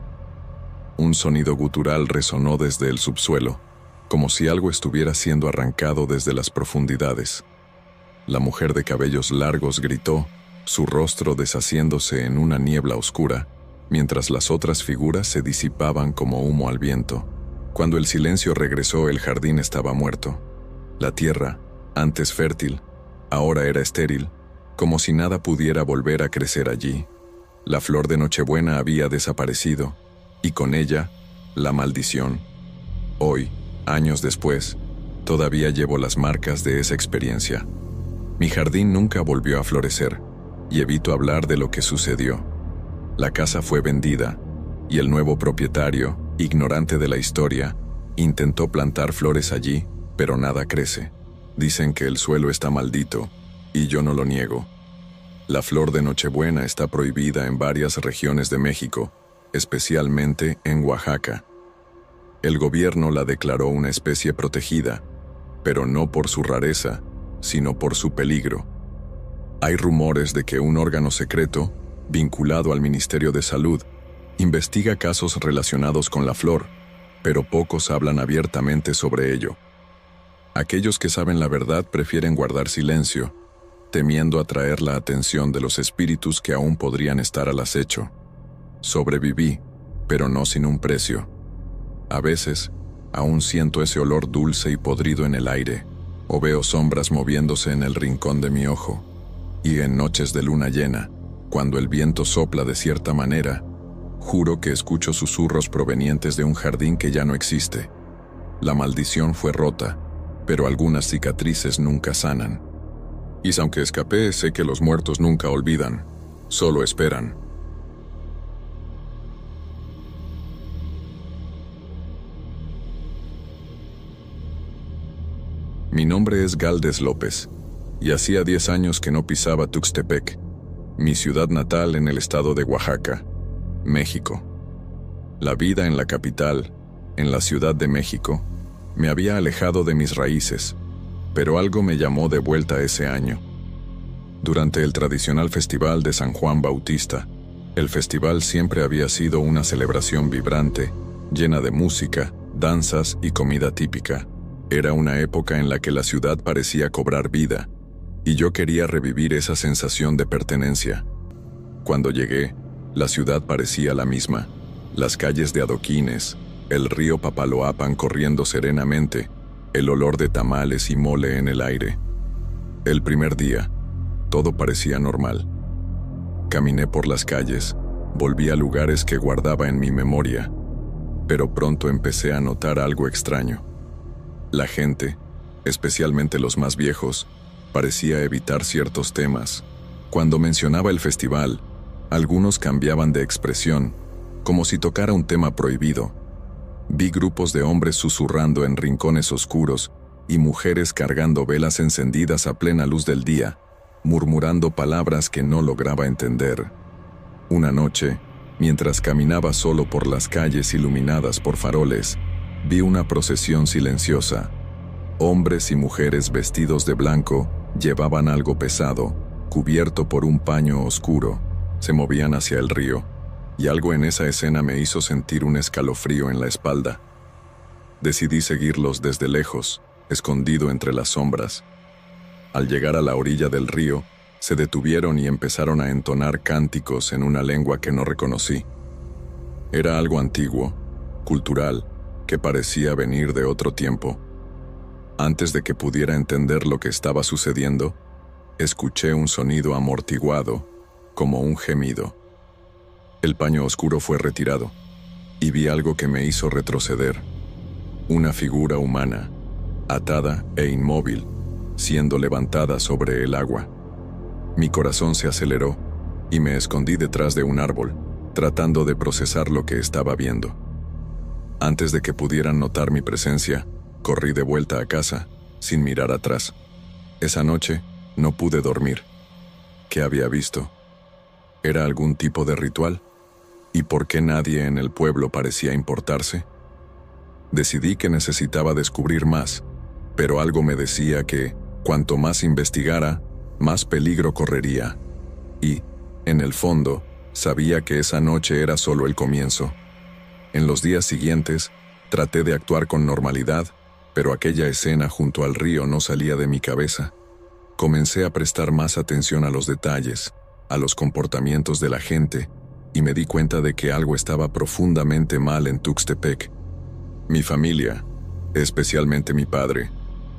Un sonido gutural resonó desde el subsuelo, como si algo estuviera siendo arrancado desde las profundidades. La mujer de cabellos largos gritó, su rostro deshaciéndose en una niebla oscura, mientras las otras figuras se disipaban como humo al viento. Cuando el silencio regresó, el jardín estaba muerto. La tierra, antes fértil, ahora era estéril, como si nada pudiera volver a crecer allí. La flor de Nochebuena había desaparecido, y con ella, la maldición. Hoy, años después, todavía llevo las marcas de esa experiencia. Mi jardín nunca volvió a florecer, y evito hablar de lo que sucedió. La casa fue vendida, y el nuevo propietario, ignorante de la historia, intentó plantar flores allí, pero nada crece. Dicen que el suelo está maldito, y yo no lo niego. La flor de Nochebuena está prohibida en varias regiones de México, especialmente en Oaxaca. El gobierno la declaró una especie protegida, pero no por su rareza, sino por su peligro. Hay rumores de que un órgano secreto, vinculado al Ministerio de Salud, investiga casos relacionados con la flor, pero pocos hablan abiertamente sobre ello. Aquellos que saben la verdad prefieren guardar silencio, temiendo atraer la atención de los espíritus que aún podrían estar al acecho. Sobreviví, pero no sin un precio. A veces, aún siento ese olor dulce y podrido en el aire, o veo sombras moviéndose en el rincón de mi ojo. Y en noches de luna llena, cuando el viento sopla de cierta manera, juro que escucho susurros provenientes de un jardín que ya no existe. La maldición fue rota, pero algunas cicatrices nunca sanan. Y aunque escapé, sé que los muertos nunca olvidan, solo esperan. Mi nombre es Gálvez López, y hacía 10 años que no pisaba Tuxtepec, mi ciudad natal en el estado de Oaxaca, México. La vida en la capital, en la Ciudad de México, me había alejado de mis raíces, pero algo me llamó de vuelta ese año. Durante el tradicional Festival de San Juan Bautista, el festival siempre había sido una celebración vibrante, llena de música, danzas y comida típica. Era una época en la que la ciudad parecía cobrar vida, y yo quería revivir esa sensación de pertenencia. Cuando llegué, la ciudad parecía la misma, las calles de adoquines, el río Papaloapan corriendo serenamente, el olor de tamales y mole en el aire. El primer día, todo parecía normal. Caminé por las calles, volví a lugares que guardaba en mi memoria, pero pronto empecé a notar algo extraño. La gente, especialmente los más viejos, parecía evitar ciertos temas. Cuando mencionaba el festival, algunos cambiaban de expresión, como si tocara un tema prohibido. Vi grupos de hombres susurrando en rincones oscuros y mujeres cargando velas encendidas a plena luz del día, murmurando palabras que no lograba entender. Una noche, mientras caminaba solo por las calles iluminadas por faroles, vi una procesión silenciosa. Hombres y mujeres vestidos de blanco llevaban algo pesado, cubierto por un paño oscuro. Se movían hacia el río, y algo en esa escena me hizo sentir un escalofrío en la espalda. Decidí seguirlos desde lejos, escondido entre las sombras. Al llegar a la orilla del río, se detuvieron y empezaron a entonar cánticos en una lengua que no reconocí. Era algo antiguo, cultural, que parecía venir de otro tiempo. Antes de que pudiera entender lo que estaba sucediendo, escuché un sonido amortiguado, como un gemido. El paño oscuro fue retirado, y vi algo que me hizo retroceder. Una figura humana, atada e inmóvil, siendo levantada sobre el agua. Mi corazón se aceleró, y me escondí detrás de un árbol, tratando de procesar lo que estaba viendo. Antes de que pudieran notar mi presencia, corrí de vuelta a casa, sin mirar atrás. Esa noche, no pude dormir. ¿Qué había visto? ¿Era algún tipo de ritual? ¿Y por qué nadie en el pueblo parecía importarse? Decidí que necesitaba descubrir más, pero algo me decía que, cuanto más investigara, más peligro correría. Y, en el fondo, sabía que esa noche era solo el comienzo. En los días siguientes, traté de actuar con normalidad, pero aquella escena junto al río no salía de mi cabeza. Comencé a prestar más atención a los detalles, a los comportamientos de la gente, y me di cuenta de que algo estaba profundamente mal en Tuxtepec. Mi familia, especialmente mi padre,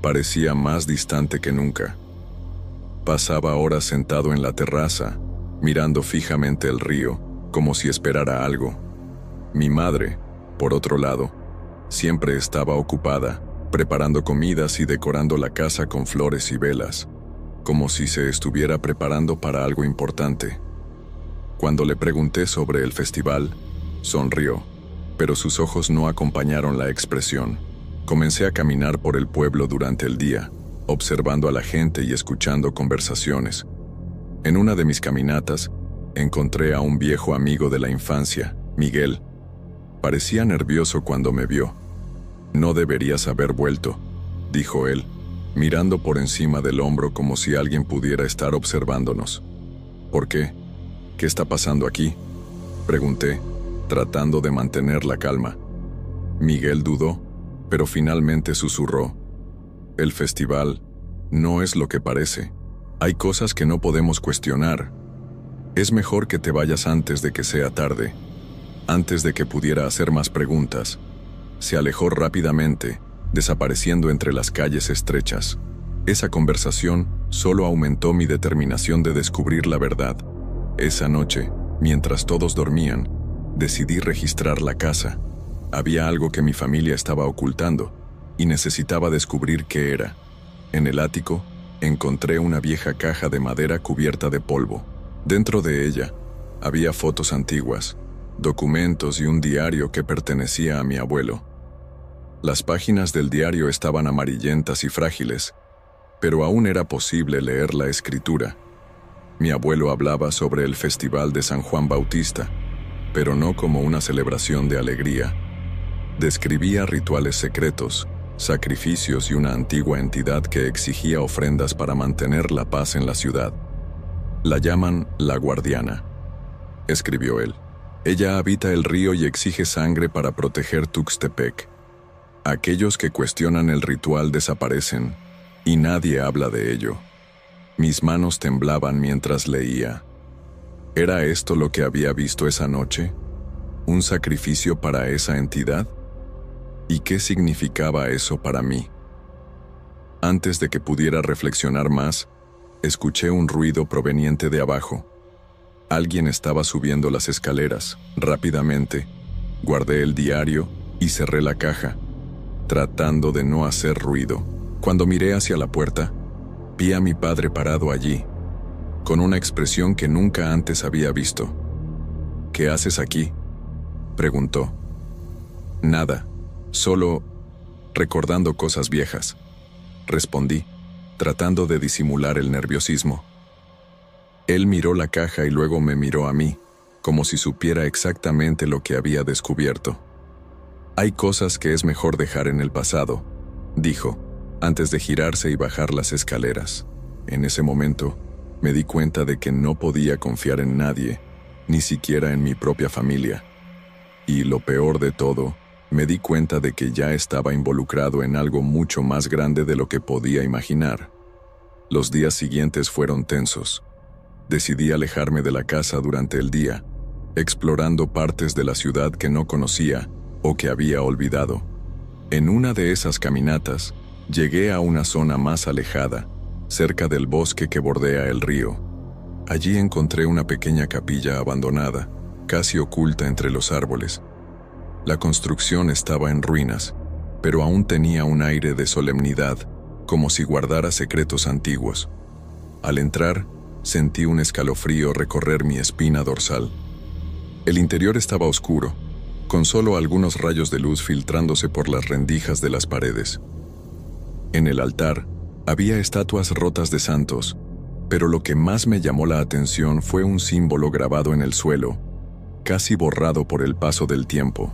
parecía más distante que nunca. Pasaba horas sentado en la terraza, mirando fijamente el río, como si esperara algo. Mi madre, por otro lado, siempre estaba ocupada, preparando comidas y decorando la casa con flores y velas, como si se estuviera preparando para algo importante. Cuando le pregunté sobre el festival, sonrió, pero sus ojos no acompañaron la expresión. Comencé a caminar por el pueblo durante el día, observando a la gente y escuchando conversaciones. En una de mis caminatas, encontré a un viejo amigo de la infancia, Miguel. Parecía nervioso cuando me vio. «No deberías haber vuelto», dijo él, mirando por encima del hombro como si alguien pudiera estar observándonos. «¿Por qué? ¿Qué está pasando aquí?», pregunté, tratando de mantener la calma. Miguel dudó, pero finalmente susurró: «El festival no es lo que parece. Hay cosas que no podemos cuestionar. Es mejor que te vayas antes de que sea tarde». Antes de que pudiera hacer más preguntas, se alejó rápidamente, desapareciendo entre las calles estrechas. Esa conversación solo aumentó mi determinación de descubrir la verdad. Esa noche, mientras todos dormían, decidí registrar la casa. Había algo que mi familia estaba ocultando y necesitaba descubrir qué era. En el ático, encontré una vieja caja de madera cubierta de polvo. Dentro de ella, había fotos antiguas, documentos y un diario que pertenecía a mi abuelo. Las páginas del diario estaban amarillentas y frágiles, pero aún era posible leer la escritura. Mi abuelo hablaba sobre el Festival de San Juan Bautista, pero no como una celebración de alegría. Describía rituales secretos, sacrificios y una antigua entidad que exigía ofrendas para mantener la paz en la ciudad. La llaman la Guardiana, escribió él. Ella habita el río y exige sangre para proteger Tuxtepec. Aquellos que cuestionan el ritual desaparecen, y nadie habla de ello. Mis manos temblaban mientras leía. ¿Era esto lo que había visto esa noche? ¿Un sacrificio para esa entidad? ¿Y qué significaba eso para mí? Antes de que pudiera reflexionar más, escuché un ruido proveniente de abajo. Alguien estaba subiendo las escaleras. Rápidamente, guardé el diario y cerré la caja, tratando de no hacer ruido. Cuando miré hacia la puerta, vi a mi padre parado allí, con una expresión que nunca antes había visto. ¿Qué haces aquí?, preguntó. Nada, solo recordando cosas viejas, respondí, tratando de disimular el nerviosismo. Él miró la caja y luego me miró a mí, como si supiera exactamente lo que había descubierto. Hay cosas que es mejor dejar en el pasado, dijo, antes de girarse y bajar las escaleras. En ese momento, me di cuenta de que no podía confiar en nadie, ni siquiera en mi propia familia. Y lo peor de todo, me di cuenta de que ya estaba involucrado en algo mucho más grande de lo que podía imaginar. Los días siguientes fueron tensos. Decidí alejarme de la casa durante el día, explorando partes de la ciudad que no conocía o que había olvidado. En una de esas caminatas, llegué a una zona más alejada, cerca del bosque que bordea el río. Allí encontré una pequeña capilla abandonada, casi oculta entre los árboles. La construcción estaba en ruinas, pero aún tenía un aire de solemnidad, como si guardara secretos antiguos. Al entrar, sentí un escalofrío recorrer mi espina dorsal. El interior estaba oscuro, con solo algunos rayos de luz filtrándose por las rendijas de las paredes. En el altar, había estatuas rotas de santos, pero lo que más me llamó la atención fue un símbolo grabado en el suelo, casi borrado por el paso del tiempo.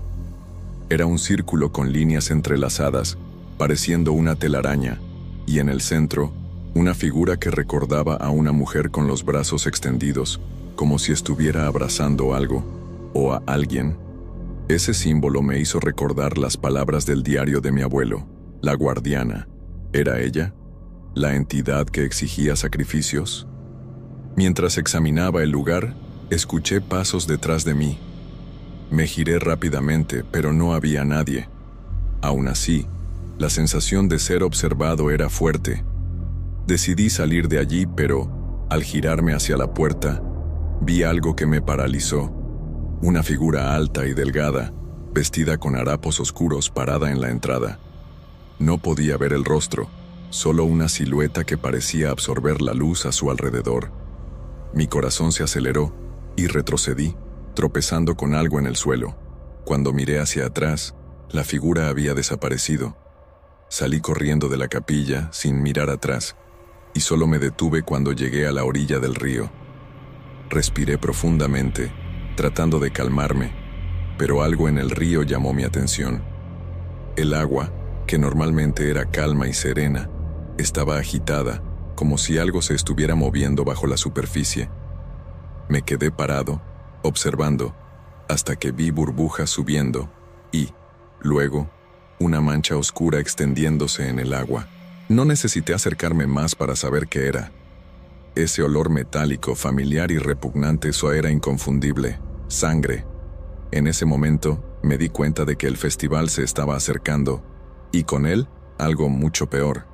Era un círculo con líneas entrelazadas, pareciendo una telaraña, y en el centro, una figura que recordaba a una mujer con los brazos extendidos, como si estuviera abrazando algo, o a alguien. Ese símbolo me hizo recordar las palabras del diario de mi abuelo, la Guardiana. ¿Era ella la entidad que exigía sacrificios? Mientras examinaba el lugar, escuché pasos detrás de mí. Me giré rápidamente, pero no había nadie. Aún así, la sensación de ser observado era fuerte. Decidí salir de allí, pero, al girarme hacia la puerta, vi algo que me paralizó. Una figura alta y delgada, vestida con harapos oscuros, parada en la entrada. No podía ver el rostro, solo una silueta que parecía absorber la luz a su alrededor. Mi corazón se aceleró y retrocedí, tropezando con algo en el suelo. Cuando miré hacia atrás, la figura había desaparecido. Salí corriendo de la capilla sin mirar atrás, y solo me detuve cuando llegué a la orilla del río. Respiré profundamente, tratando de calmarme, pero algo en el río llamó mi atención. El agua, que normalmente era calma y serena, estaba agitada, como si algo se estuviera moviendo bajo la superficie. Me quedé parado, observando, hasta que vi burbujas subiendo y, luego, una mancha oscura extendiéndose en el agua. No necesité acercarme más para saber qué era. Ese olor metálico, familiar y repugnante, eso era inconfundible. Sangre. En ese momento, me di cuenta de que el festival se estaba acercando, y con él, algo mucho peor.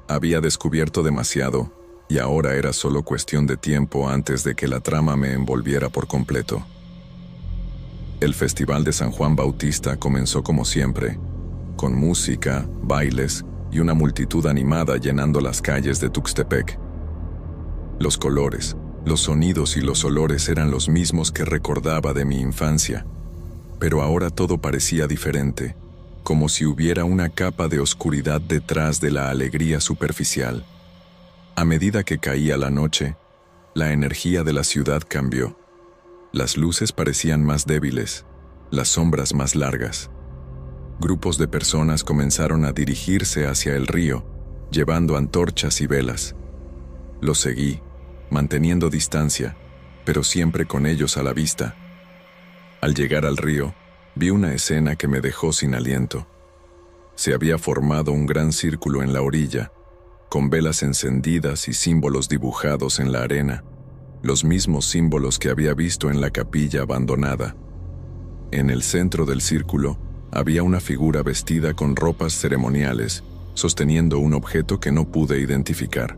Había descubierto demasiado, y ahora era solo cuestión de tiempo antes de que la trama me envolviera por completo. El Festival de San Juan Bautista comenzó como siempre, con música, bailes y una multitud animada llenando las calles de Tuxtepec. Los colores, los sonidos y los olores eran los mismos que recordaba de mi infancia, pero ahora todo parecía diferente, como si hubiera una capa de oscuridad detrás de la alegría superficial. A medida que caía la noche, la energía de la ciudad cambió. Las luces parecían más débiles, las sombras más largas. Grupos de personas comenzaron a dirigirse hacia el río, llevando antorchas y velas. Los seguí, manteniendo distancia, pero siempre con ellos a la vista. Al llegar al río, vi una escena que me dejó sin aliento. Se había formado un gran círculo en la orilla, con velas encendidas y símbolos dibujados en la arena, los mismos símbolos que había visto en la capilla abandonada. En el centro del círculo había una figura vestida con ropas ceremoniales, sosteniendo un objeto que no pude identificar.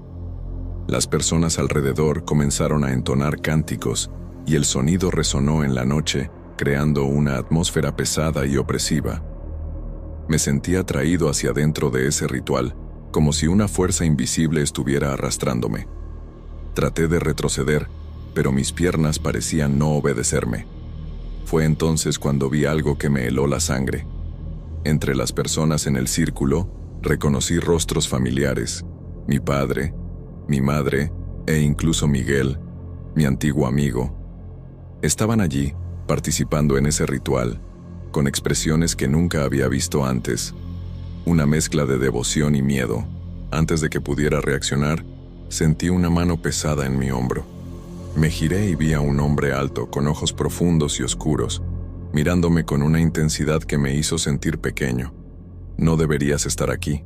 Las personas alrededor comenzaron a entonar cánticos y el sonido resonó en la noche, creando una atmósfera pesada y opresiva. Me sentí atraído hacia dentro de ese ritual, como si una fuerza invisible estuviera arrastrándome. Traté de retroceder, pero mis piernas parecían no obedecerme. Fue entonces cuando vi algo que me heló la sangre. Entre las personas en el círculo, reconocí rostros familiares: mi padre, mi madre e incluso Miguel, mi antiguo amigo. Estaban allí, participando en ese ritual, con expresiones que nunca había visto antes. Una mezcla de devoción y miedo. Antes de que pudiera reaccionar, sentí una mano pesada en mi hombro. Me giré y vi a un hombre alto, con ojos profundos y oscuros, mirándome con una intensidad que me hizo sentir pequeño. «No deberías estar aquí»,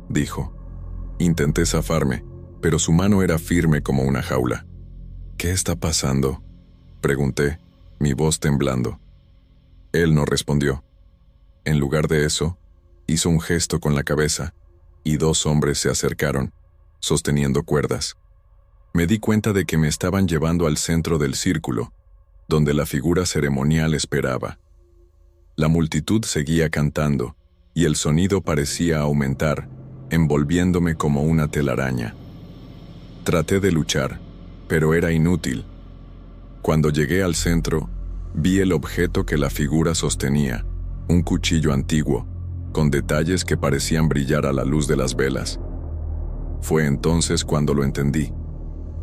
dijo. Intenté zafarme, pero su mano era firme como una jaula. «¿Qué está pasando?», pregunté, mi voz temblando. Él no respondió. En lugar de eso, hizo un gesto con la cabeza, y dos hombres se acercaron, sosteniendo cuerdas. Me di cuenta de que me estaban llevando al centro del círculo, donde la figura ceremonial esperaba. La multitud seguía cantando, y el sonido parecía aumentar, envolviéndome como una telaraña. Traté de luchar, pero era inútil. Cuando llegué al centro, vi el objeto que la figura sostenía, un cuchillo antiguo, con detalles que parecían brillar a la luz de las velas. Fue entonces cuando lo entendí.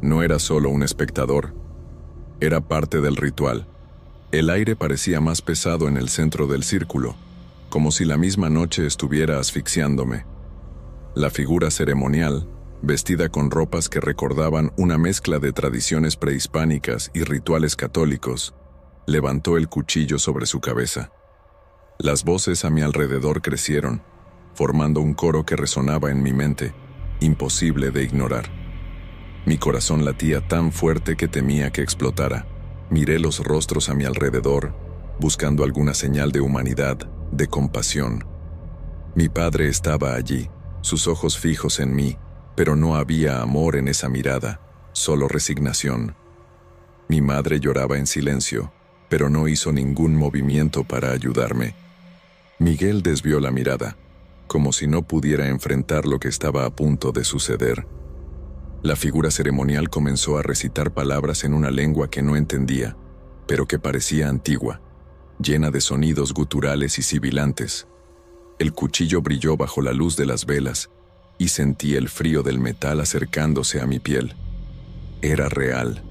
No era solo un espectador, era parte del ritual. El aire parecía más pesado en el centro del círculo, como si la misma noche estuviera asfixiándome. La figura ceremonial, vestida con ropas que recordaban una mezcla de tradiciones prehispánicas y rituales católicos, levantó el cuchillo sobre su cabeza. Las voces a mi alrededor crecieron, formando un coro que resonaba en mi mente, imposible de ignorar. Mi corazón latía tan fuerte que temía que explotara. Miré los rostros a mi alrededor, buscando alguna señal de humanidad, de compasión. Mi padre estaba allí, sus ojos fijos en mí, pero no había amor en esa mirada, solo resignación. Mi madre lloraba en silencio, pero no hizo ningún movimiento para ayudarme. Miguel desvió la mirada, como si no pudiera enfrentar lo que estaba a punto de suceder. La figura ceremonial comenzó a recitar palabras en una lengua que no entendía, pero que parecía antigua, llena de sonidos guturales y sibilantes. El cuchillo brilló bajo la luz de las velas, y sentí el frío del metal acercándose a mi piel. Era real.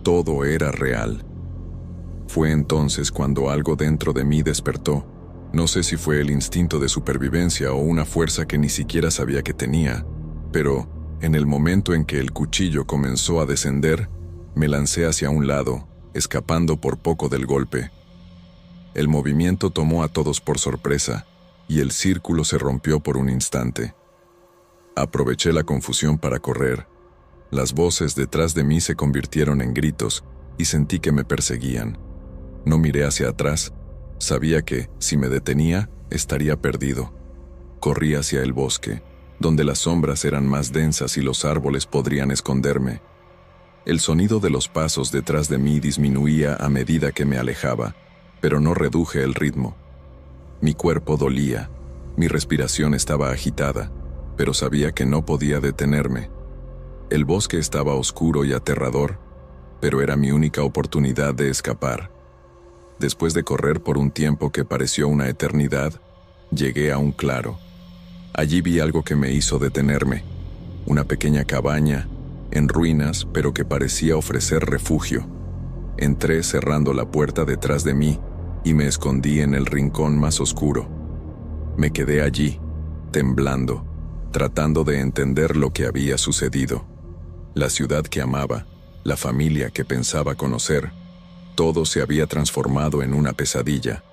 Todo era real. Fue entonces cuando algo dentro de mí despertó. No sé si fue el instinto de supervivencia o una fuerza que ni siquiera sabía que tenía, pero en el momento en que el cuchillo comenzó a descender, me lancé hacia un lado, escapando por poco del golpe. El movimiento tomó a todos por sorpresa, y el círculo se rompió por un instante. Aproveché la confusión para correr. Las voces detrás de mí se convirtieron en gritos, y sentí que me perseguían. No miré hacia atrás. Sabía que, si me detenía, estaría perdido. Corrí hacia el bosque, donde las sombras eran más densas y los árboles podrían esconderme. El sonido de los pasos detrás de mí disminuía a medida que me alejaba, pero no reduje el ritmo. Mi cuerpo dolía, mi respiración estaba agitada, pero sabía que no podía detenerme. El bosque estaba oscuro y aterrador, pero era mi única oportunidad de escapar. Después de correr por un tiempo que pareció una eternidad, llegué a un claro. Allí vi algo que me hizo detenerme, una pequeña cabaña, en ruinas, pero que parecía ofrecer refugio. Entré cerrando la puerta detrás de mí y me escondí en el rincón más oscuro. Me quedé allí, temblando, tratando de entender lo que había sucedido. La ciudad que amaba, la familia que pensaba conocer, todo se había transformado en una pesadilla.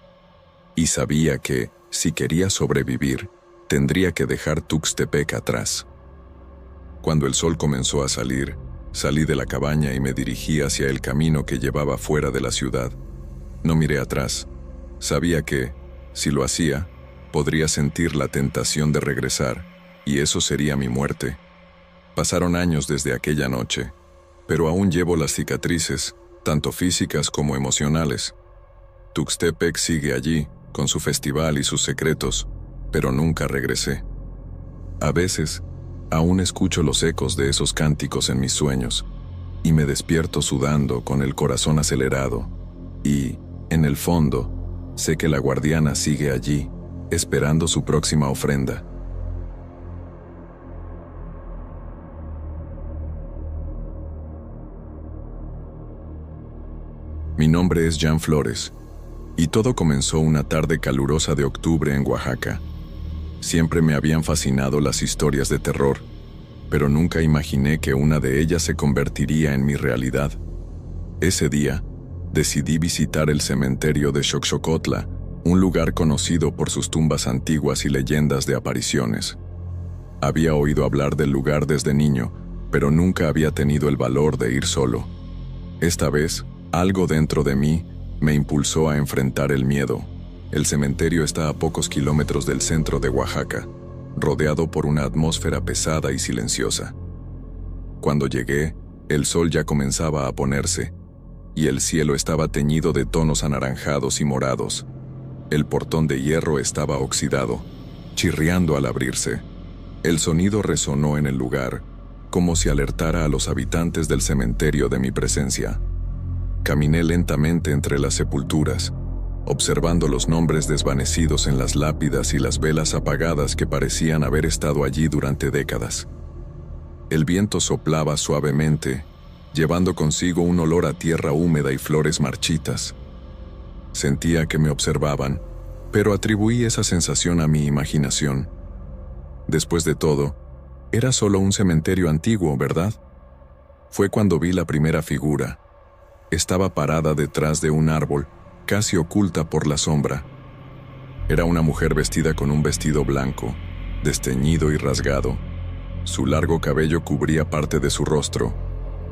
Y sabía que, si quería sobrevivir, tendría que dejar Tuxtepec atrás. Cuando el sol comenzó a salir, salí de la cabaña y me dirigí hacia el camino que llevaba fuera de la ciudad. No miré atrás. Sabía que, si lo hacía, podría sentir la tentación de regresar, y eso sería mi muerte. Pasaron años desde aquella noche, pero aún llevo las cicatrices, tanto físicas como emocionales. Tuxtepec sigue allí, con su festival y sus secretos, pero nunca regresé. A veces, aún escucho los ecos de esos cánticos en mis sueños, y me despierto sudando con el corazón acelerado, y, en el fondo, sé que la guardiana sigue allí, esperando su próxima ofrenda. Mi nombre es Jan Flores, y todo comenzó una tarde calurosa de octubre en Oaxaca. Siempre me habían fascinado las historias de terror, pero nunca imaginé que una de ellas se convertiría en mi realidad. Ese día, decidí visitar el cementerio de Xoxocotla, un lugar conocido por sus tumbas antiguas y leyendas de apariciones. Había oído hablar del lugar desde niño, pero nunca había tenido el valor de ir solo. Esta vez, algo dentro de mí me impulsó a enfrentar el miedo. El cementerio está a pocos kilómetros del centro de Oaxaca, rodeado por una atmósfera pesada y silenciosa. Cuando llegué, el sol ya comenzaba a ponerse, y el cielo estaba teñido de tonos anaranjados y morados. El portón de hierro estaba oxidado, chirriando al abrirse. El sonido resonó en el lugar, como si alertara a los habitantes del cementerio de mi presencia. Caminé lentamente entre las sepulturas, observando los nombres desvanecidos en las lápidas y las velas apagadas que parecían haber estado allí durante décadas. El viento soplaba suavemente, llevando consigo un olor a tierra húmeda y flores marchitas. Sentía que me observaban, pero atribuí esa sensación a mi imaginación. Después de todo, era solo un cementerio antiguo, ¿verdad? Fue cuando vi la primera figura. Estaba parada detrás de un árbol, casi oculta por la sombra. Era una mujer vestida con un vestido blanco, desteñido y rasgado. Su largo cabello cubría parte de su rostro,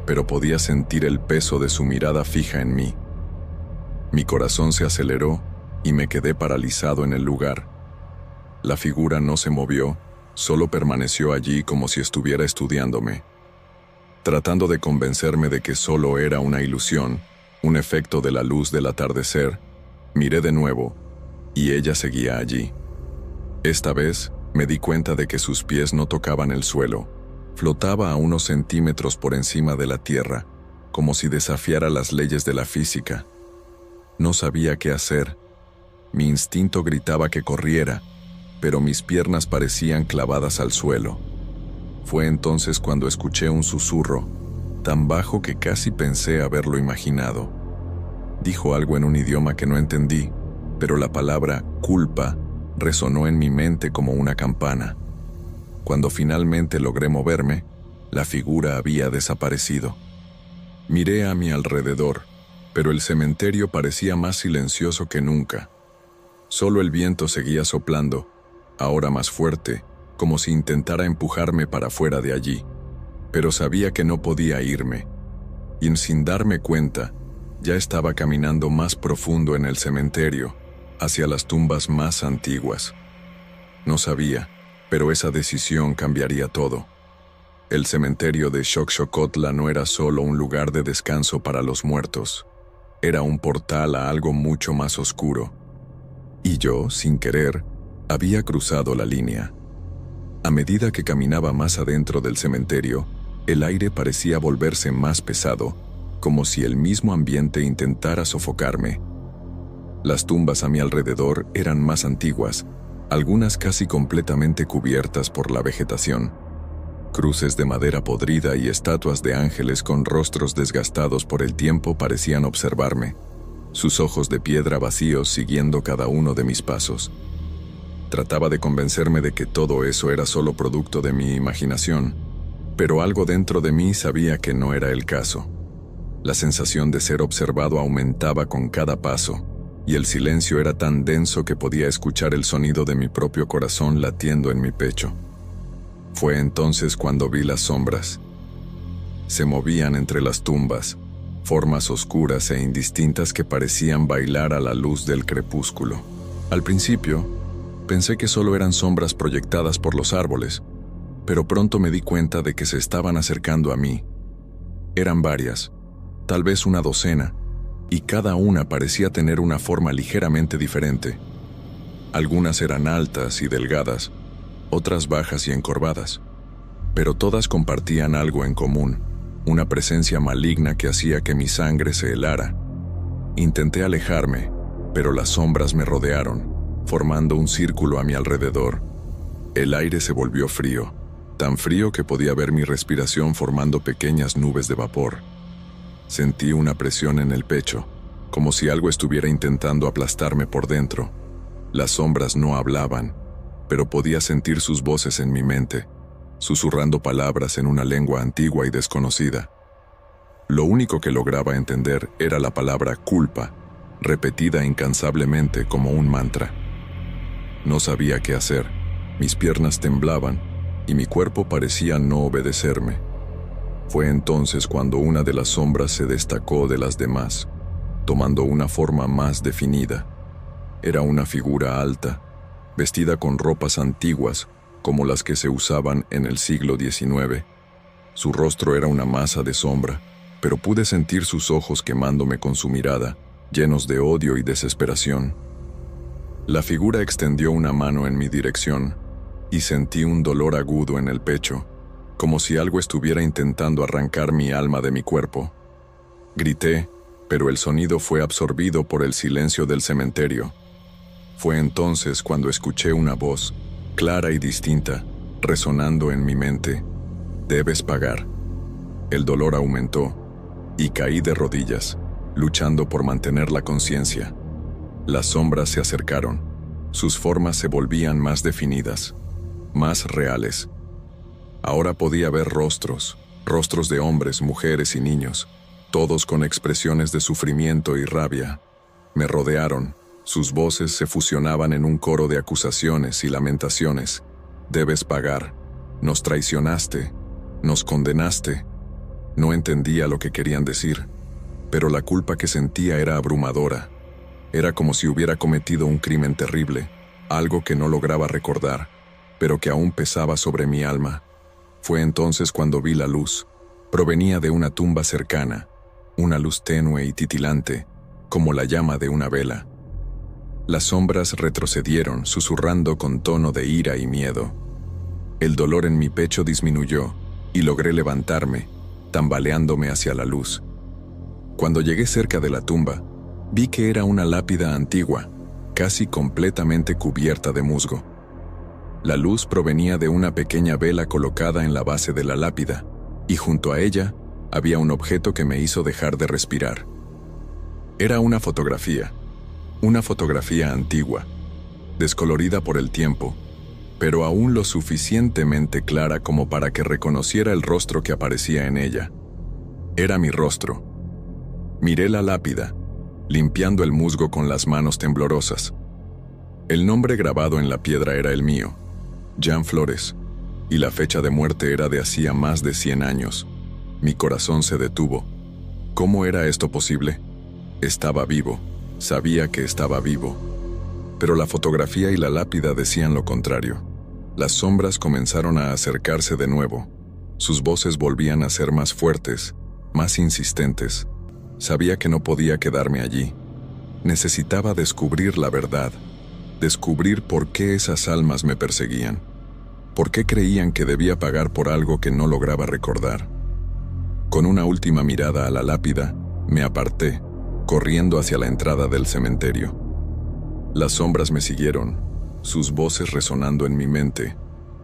pero podía sentir el peso de su mirada fija en mí. Mi corazón se aceleró y me quedé paralizado en el lugar. La figura no se movió, solo permaneció allí como si estuviera estudiándome. Tratando de convencerme de que solo era una ilusión, un efecto de la luz del atardecer, miré de nuevo, y ella seguía allí. Esta vez, me di cuenta de que sus pies no tocaban el suelo. Flotaba a unos centímetros por encima de la tierra, como si desafiara las leyes de la física. No sabía qué hacer. Mi instinto gritaba que corriera, pero mis piernas parecían clavadas al suelo. Fue entonces cuando escuché un susurro, tan bajo que casi pensé haberlo imaginado. Dijo algo en un idioma que no entendí, pero la palabra culpa resonó en mi mente como una campana. Cuando finalmente logré moverme, la figura había desaparecido. Miré a mi alrededor, pero el cementerio parecía más silencioso que nunca. Solo el viento seguía soplando, ahora más fuerte, como si intentara empujarme para fuera de allí. Pero sabía que no podía irme, y sin darme cuenta, ya estaba caminando más profundo en el cementerio, hacia las tumbas más antiguas. No sabía, Pero esa decisión cambiaría todo. El cementerio de Xochocotla no era solo un lugar de descanso para los muertos. Era un portal a algo mucho más oscuro. Y yo, sin querer, había cruzado la línea. A medida que caminaba más adentro del cementerio, el aire parecía volverse más pesado, como si el mismo ambiente intentara sofocarme. Las tumbas a mi alrededor eran más antiguas, algunas casi completamente cubiertas por la vegetación. Cruces de madera podrida y estatuas de ángeles con rostros desgastados por el tiempo parecían observarme, sus ojos de piedra vacíos siguiendo cada uno de mis pasos. Trataba de convencerme de que todo eso era solo producto de mi imaginación, pero algo dentro de mí sabía que no era el caso. La sensación de ser observado aumentaba con cada paso, y el silencio era tan denso que podía escuchar el sonido de mi propio corazón latiendo en mi pecho. Fue entonces cuando vi las sombras. Se movían entre las tumbas, formas oscuras e indistintas que parecían bailar a la luz del crepúsculo. Al principio, pensé que solo eran sombras proyectadas por los árboles, pero pronto me di cuenta de que se estaban acercando a mí. Eran varias, tal vez una docena, y cada una parecía tener una forma ligeramente diferente. Algunas eran altas y delgadas, otras bajas y encorvadas, pero todas compartían algo en común, una presencia maligna que hacía que mi sangre se helara. Intenté alejarme, pero las sombras me rodearon, formando un círculo a mi alrededor. El aire se volvió frío, tan frío que podía ver mi respiración formando pequeñas nubes de vapor. Sentí una presión en el pecho, como si algo estuviera intentando aplastarme por dentro. Las sombras no hablaban, pero podía sentir sus voces en mi mente, susurrando palabras en una lengua antigua y desconocida. Lo único que lograba entender era la palabra culpa, repetida incansablemente como un mantra. No sabía qué hacer, mis piernas temblaban y mi cuerpo parecía no obedecerme. Fue entonces cuando una de las sombras se destacó de las demás, tomando una forma más definida. Era una figura alta, vestida con ropas antiguas como las que se usaban en el siglo XIX. Su rostro era una masa de sombra, pero pude sentir sus ojos quemándome con su mirada, llenos de odio y desesperación. La figura extendió una mano en mi dirección, y sentí un dolor agudo en el pecho, como si algo estuviera intentando arrancar mi alma de mi cuerpo. Grité, pero el sonido fue absorbido por el silencio del cementerio. Fue entonces cuando escuché una voz, clara y distinta, resonando en mi mente: «Debes pagar». El dolor aumentó, y caí de rodillas, luchando por mantener la conciencia. Las sombras se acercaron. Sus formas se volvían más definidas, más reales. Ahora podía ver rostros de hombres, mujeres y niños, todos con expresiones de sufrimiento y rabia. Me rodearon, sus voces se fusionaban en un coro de acusaciones y lamentaciones. «Debes pagar, nos traicionaste, nos condenaste». No entendía lo que querían decir, pero la culpa que sentía era abrumadora. Era como si hubiera cometido un crimen terrible, algo que no lograba recordar, pero que aún pesaba sobre mi alma. Fue entonces cuando vi la luz. Provenía de una tumba cercana, una luz tenue y titilante, como la llama de una vela. Las sombras retrocedieron, susurrando con tono de ira y miedo. El dolor en mi pecho disminuyó, y logré levantarme, tambaleándome hacia la luz. Cuando llegué cerca de la tumba, vi que era una lápida antigua, casi completamente cubierta de musgo. La luz provenía de una pequeña vela colocada en la base de la lápida, y junto a ella había un objeto que me hizo dejar de respirar. Era una fotografía antigua, descolorida por el tiempo, pero aún lo suficientemente clara como para que reconociera el rostro que aparecía en ella. Era mi rostro. Miré la lápida, limpiando el musgo con las manos temblorosas. El nombre grabado en la piedra era el mío, Jan Flores, y la fecha de muerte era de hacía más de 100 años. Mi corazón se detuvo. ¿Cómo era esto posible? Estaba vivo, sabía que estaba vivo. Pero la fotografía y la lápida decían lo contrario. Las sombras comenzaron a acercarse de nuevo. Sus voces volvían a ser más fuertes, más insistentes. Sabía que no podía quedarme allí. Necesitaba descubrir la verdad, descubrir por qué esas almas me perseguían, por qué creían que debía pagar por algo que no lograba recordar. Con una última mirada a la lápida, me aparté, corriendo hacia la entrada del cementerio. Las sombras me siguieron, sus voces resonando en mi mente,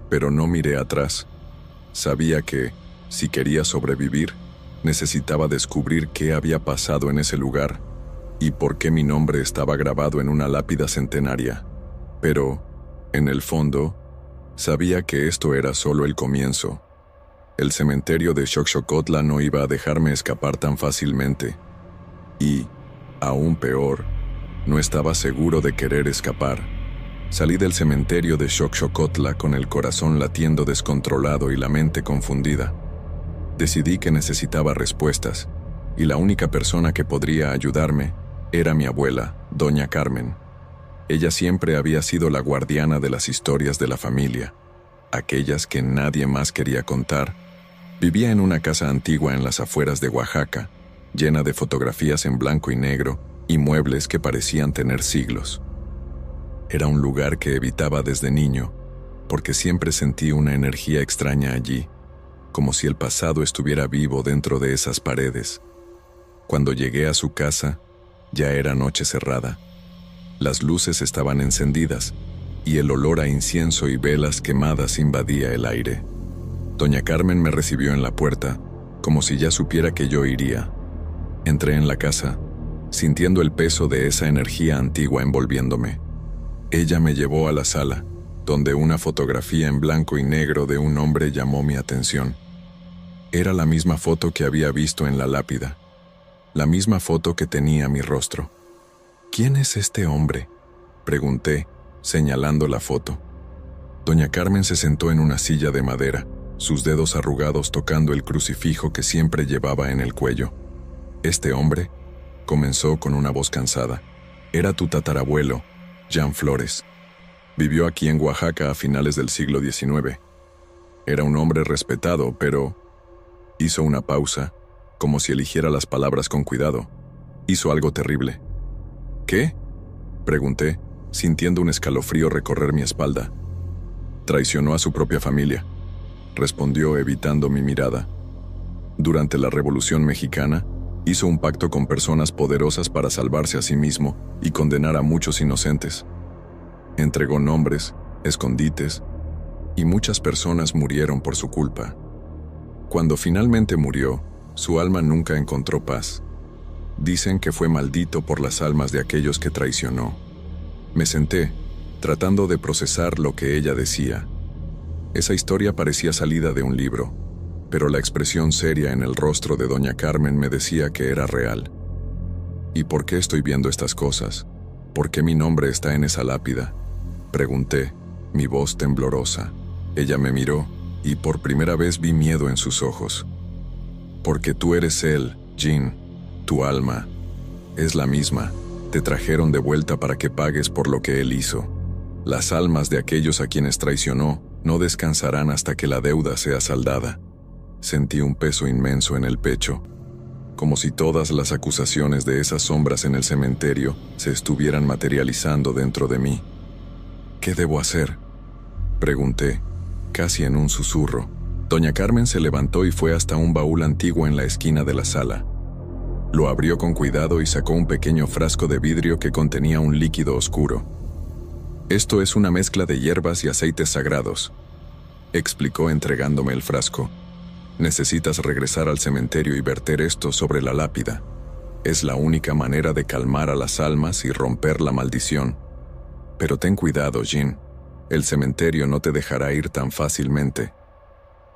pero no miré atrás. Sabía que, si quería sobrevivir, necesitaba descubrir qué había pasado en ese lugar y por qué mi nombre estaba grabado en una lápida centenaria. Pero, en el fondo, sabía que esto era solo el comienzo. El cementerio de Xochocotla no iba a dejarme escapar tan fácilmente. Y, aún peor, no estaba seguro de querer escapar. Salí del cementerio de Xochocotla con el corazón latiendo descontrolado y la mente confundida. Decidí que necesitaba respuestas, y la única persona que podría ayudarme era mi abuela, doña Carmen. Ella siempre había sido la guardiana de las historias de la familia, aquellas que nadie más quería contar. Vivía en una casa antigua en las afueras de Oaxaca, llena de fotografías en blanco y negro y muebles que parecían tener siglos. Era un lugar que evitaba desde niño, porque siempre sentí una energía extraña allí, como si el pasado estuviera vivo dentro de esas paredes. Cuando llegué a su casa, ya era noche cerrada. Las luces estaban encendidas, y el olor a incienso y velas quemadas invadía el aire. Doña Carmen me recibió en la puerta, como si ya supiera que yo iría. Entré en la casa, sintiendo el peso de esa energía antigua envolviéndome. Ella me llevó a la sala, donde una fotografía en blanco y negro de un hombre llamó mi atención. Era la misma foto que había visto en la lápida, la misma foto que tenía mi rostro. ¿Quién es este hombre?, pregunté, señalando la foto. Doña Carmen se sentó en una silla de madera, sus dedos arrugados tocando el crucifijo que siempre llevaba en el cuello. Este hombre, comenzó con una voz cansada, era tu tatarabuelo, Jean Flores. Vivió aquí en Oaxaca a finales del siglo XIX. Era un hombre respetado, pero hizo una pausa, como si eligiera las palabras con cuidado. Hizo algo terrible. ¿Qué?, pregunté, sintiendo un escalofrío recorrer mi espalda. Traicionó a su propia familia, respondió evitando mi mirada. Durante la Revolución Mexicana, hizo un pacto con personas poderosas para salvarse a sí mismo y condenar a muchos inocentes. Entregó nombres, escondites, y muchas personas murieron por su culpa. Cuando finalmente murió, su alma nunca encontró paz. Dicen que fue maldito por las almas de aquellos que traicionó. Me senté, tratando de procesar lo que ella decía. Esa historia parecía salida de un libro, pero la expresión seria en el rostro de doña Carmen me decía que era real. ¿Y por qué estoy viendo estas cosas? ¿Por qué mi nombre está en esa lápida?, pregunté, mi voz temblorosa. Ella me miró, y por primera vez vi miedo en sus ojos. Porque tú eres él, Jean. Tu alma es la misma. Te trajeron de vuelta para que pagues por lo que él hizo. Las almas de aquellos a quienes traicionó no descansarán hasta que la deuda sea saldada. Sentí un peso inmenso en el pecho, como si todas las acusaciones de esas sombras en el cementerio se estuvieran materializando dentro de mí. ¿Qué debo hacer?, pregunté, casi en un susurro. Doña Carmen se levantó y fue hasta un baúl antiguo en la esquina de la sala. Lo abrió con cuidado y sacó un pequeño frasco de vidrio que contenía un líquido oscuro. Esto es una mezcla de hierbas y aceites sagrados, explicó entregándome el frasco. Necesitas regresar al cementerio y verter esto sobre la lápida. Es la única manera de calmar a las almas y romper la maldición. Pero ten cuidado, Jean. El cementerio no te dejará ir tan fácilmente.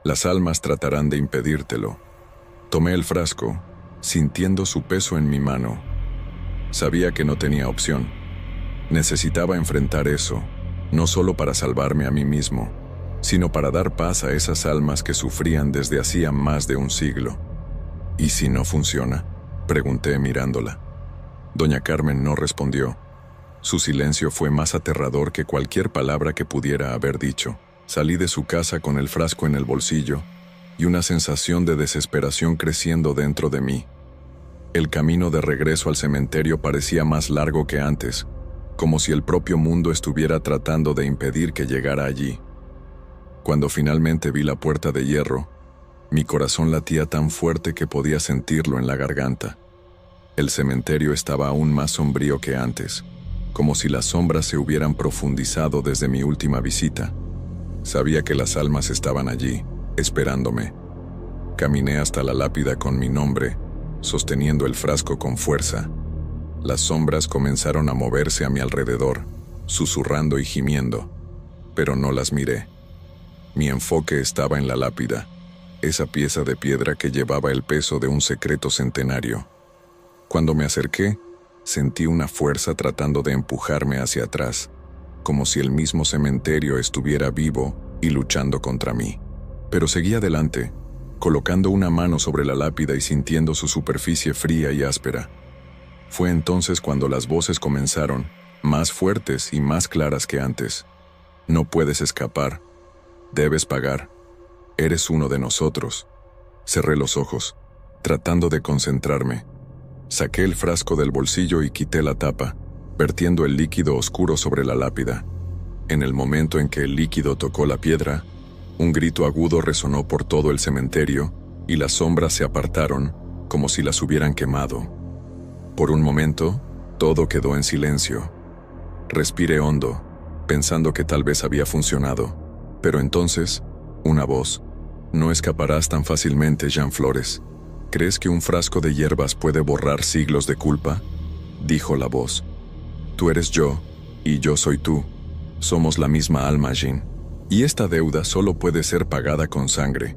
Las almas tratarán de impedírtelo. Tomé el frasco, sintiendo su peso en mi mano. Sabía que no tenía opción. Necesitaba enfrentar eso, no solo para salvarme a mí mismo, sino para dar paz a esas almas que sufrían desde hacía más de un siglo. ¿Y si no funciona?, pregunté mirándola. Doña Carmen no respondió. Su silencio fue más aterrador que cualquier palabra que pudiera haber dicho. Salí de su casa con el frasco en el bolsillo y una sensación de desesperación creciendo dentro de mí. El camino de regreso al cementerio parecía más largo que antes, como si el propio mundo estuviera tratando de impedir que llegara allí. Cuando finalmente vi la puerta de hierro, mi corazón latía tan fuerte que podía sentirlo en la garganta. El cementerio estaba aún más sombrío que antes, como si las sombras se hubieran profundizado desde mi última visita. Sabía que las almas estaban allí, esperándome. Caminé hasta la lápida con mi nombre, sosteniendo el frasco con fuerza. Las sombras comenzaron a moverse a mi alrededor, susurrando y gimiendo, pero no las miré. Mi enfoque estaba en la lápida, esa pieza de piedra que llevaba el peso de un secreto centenario. Cuando me acerqué, sentí una fuerza tratando de empujarme hacia atrás, como si el mismo cementerio estuviera vivo y luchando contra mí. Pero seguí adelante, colocando una mano sobre la lápida y sintiendo su superficie fría y áspera. Fue entonces cuando las voces comenzaron, más fuertes y más claras que antes. No puedes escapar. Debes pagar. Eres uno de nosotros. Cerré los ojos, tratando de concentrarme. Saqué el frasco del bolsillo y quité la tapa, vertiendo el líquido oscuro sobre la lápida. En el momento en que el líquido tocó la piedra, un grito agudo resonó por todo el cementerio y las sombras se apartaron como si las hubieran quemado. Por un momento, todo quedó en silencio. Respiré hondo, pensando que tal vez había funcionado. Pero entonces, una voz: «No escaparás tan fácilmente, Jean Flores. ¿Crees que un frasco de hierbas puede borrar siglos de culpa?», dijo la voz. «Tú eres yo, y yo soy tú. Somos la misma alma, Jean. Y esta deuda solo puede ser pagada con sangre».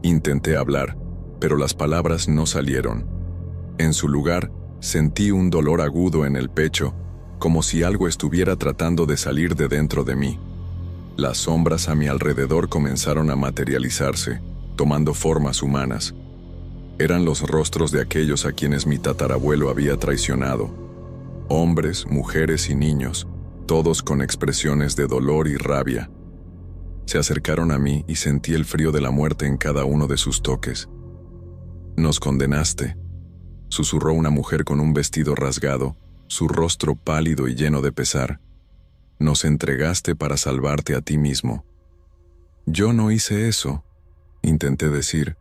Intenté hablar, pero las palabras no salieron. En su lugar, sentí un dolor agudo en el pecho, como si algo estuviera tratando de salir de dentro de mí. Las sombras a mi alrededor comenzaron a materializarse, tomando formas humanas. Eran los rostros de aquellos a quienes mi tatarabuelo había traicionado. Hombres, mujeres y niños, todos con expresiones de dolor y rabia. Se acercaron a mí y sentí el frío de la muerte en cada uno de sus toques. «Nos condenaste», susurró una mujer con un vestido rasgado, su rostro pálido y lleno de pesar. «Nos entregaste para salvarte a ti mismo». «Yo no hice eso», intenté decir,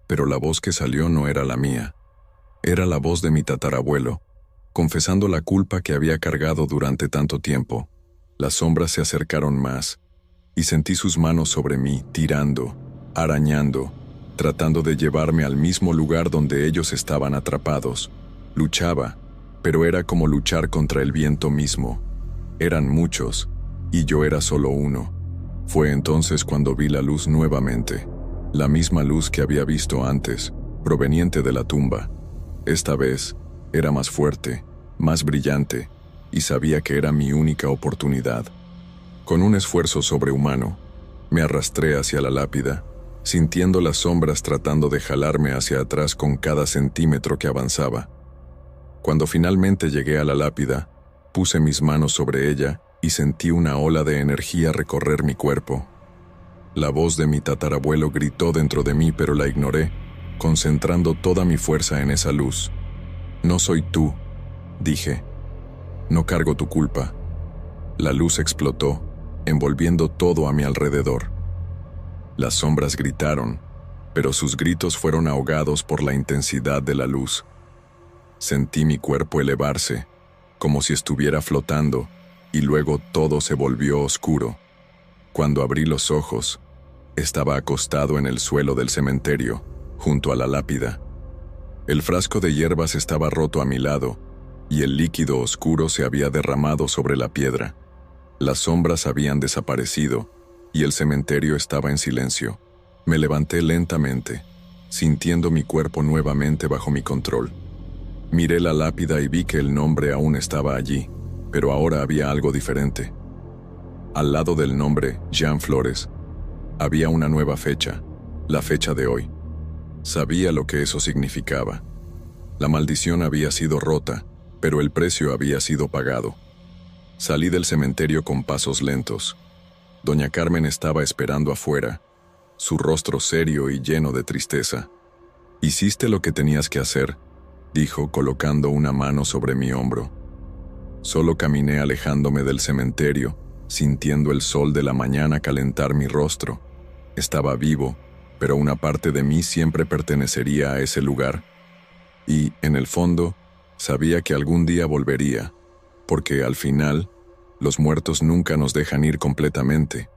pero la voz que salió no era la mía. Era la voz de mi tatarabuelo, confesando la culpa que había cargado durante tanto tiempo. Las sombras se acercaron más, y sentí sus manos sobre mí, tirando, arañando, tratando de llevarme al mismo lugar donde ellos estaban atrapados. Luchaba, pero era como luchar contra el viento mismo. Eran muchos, y yo era solo uno. Fue entonces cuando vi la luz nuevamente, la misma luz que había visto antes, proveniente de la tumba. Esta vez, era más fuerte, más brillante, y sabía que era mi única oportunidad. Con un esfuerzo sobrehumano, me arrastré hacia la lápida, sintiendo las sombras tratando de jalarme hacia atrás con cada centímetro que avanzaba. Cuando finalmente llegué a la lápida, puse mis manos sobre ella y sentí una ola de energía recorrer mi cuerpo. La voz de mi tatarabuelo gritó dentro de mí, pero la ignoré, concentrando toda mi fuerza en esa luz. «No soy tú», dije. «No cargo tu culpa». La luz explotó, envolviendo todo a mi alrededor. Las sombras gritaron, pero sus gritos fueron ahogados por la intensidad de la luz. Sentí mi cuerpo elevarse, como si estuviera flotando, y luego todo se volvió oscuro. Cuando abrí los ojos, estaba acostado en el suelo del cementerio, junto a la lápida. El frasco de hierbas estaba roto a mi lado, y el líquido oscuro se había derramado sobre la piedra. Las sombras habían desaparecido, y el cementerio estaba en silencio. Me levanté lentamente, sintiendo mi cuerpo nuevamente bajo mi control. Miré la lápida y vi que el nombre aún estaba allí, pero ahora había algo diferente. Al lado del nombre, Jean Flores, había una nueva fecha, la fecha de hoy. Sabía lo que eso significaba. La maldición había sido rota, pero el precio había sido pagado. Salí del cementerio con pasos lentos. Doña Carmen estaba esperando afuera, su rostro serio y lleno de tristeza. «Hiciste lo que tenías que hacer», dijo colocando una mano sobre mi hombro. Solo caminé alejándome del cementerio, sintiendo el sol de la mañana calentar mi rostro. Estaba vivo, pero una parte de mí siempre pertenecería a ese lugar. Y, en el fondo, sabía que algún día volvería, porque al final, los muertos nunca nos dejan ir completamente.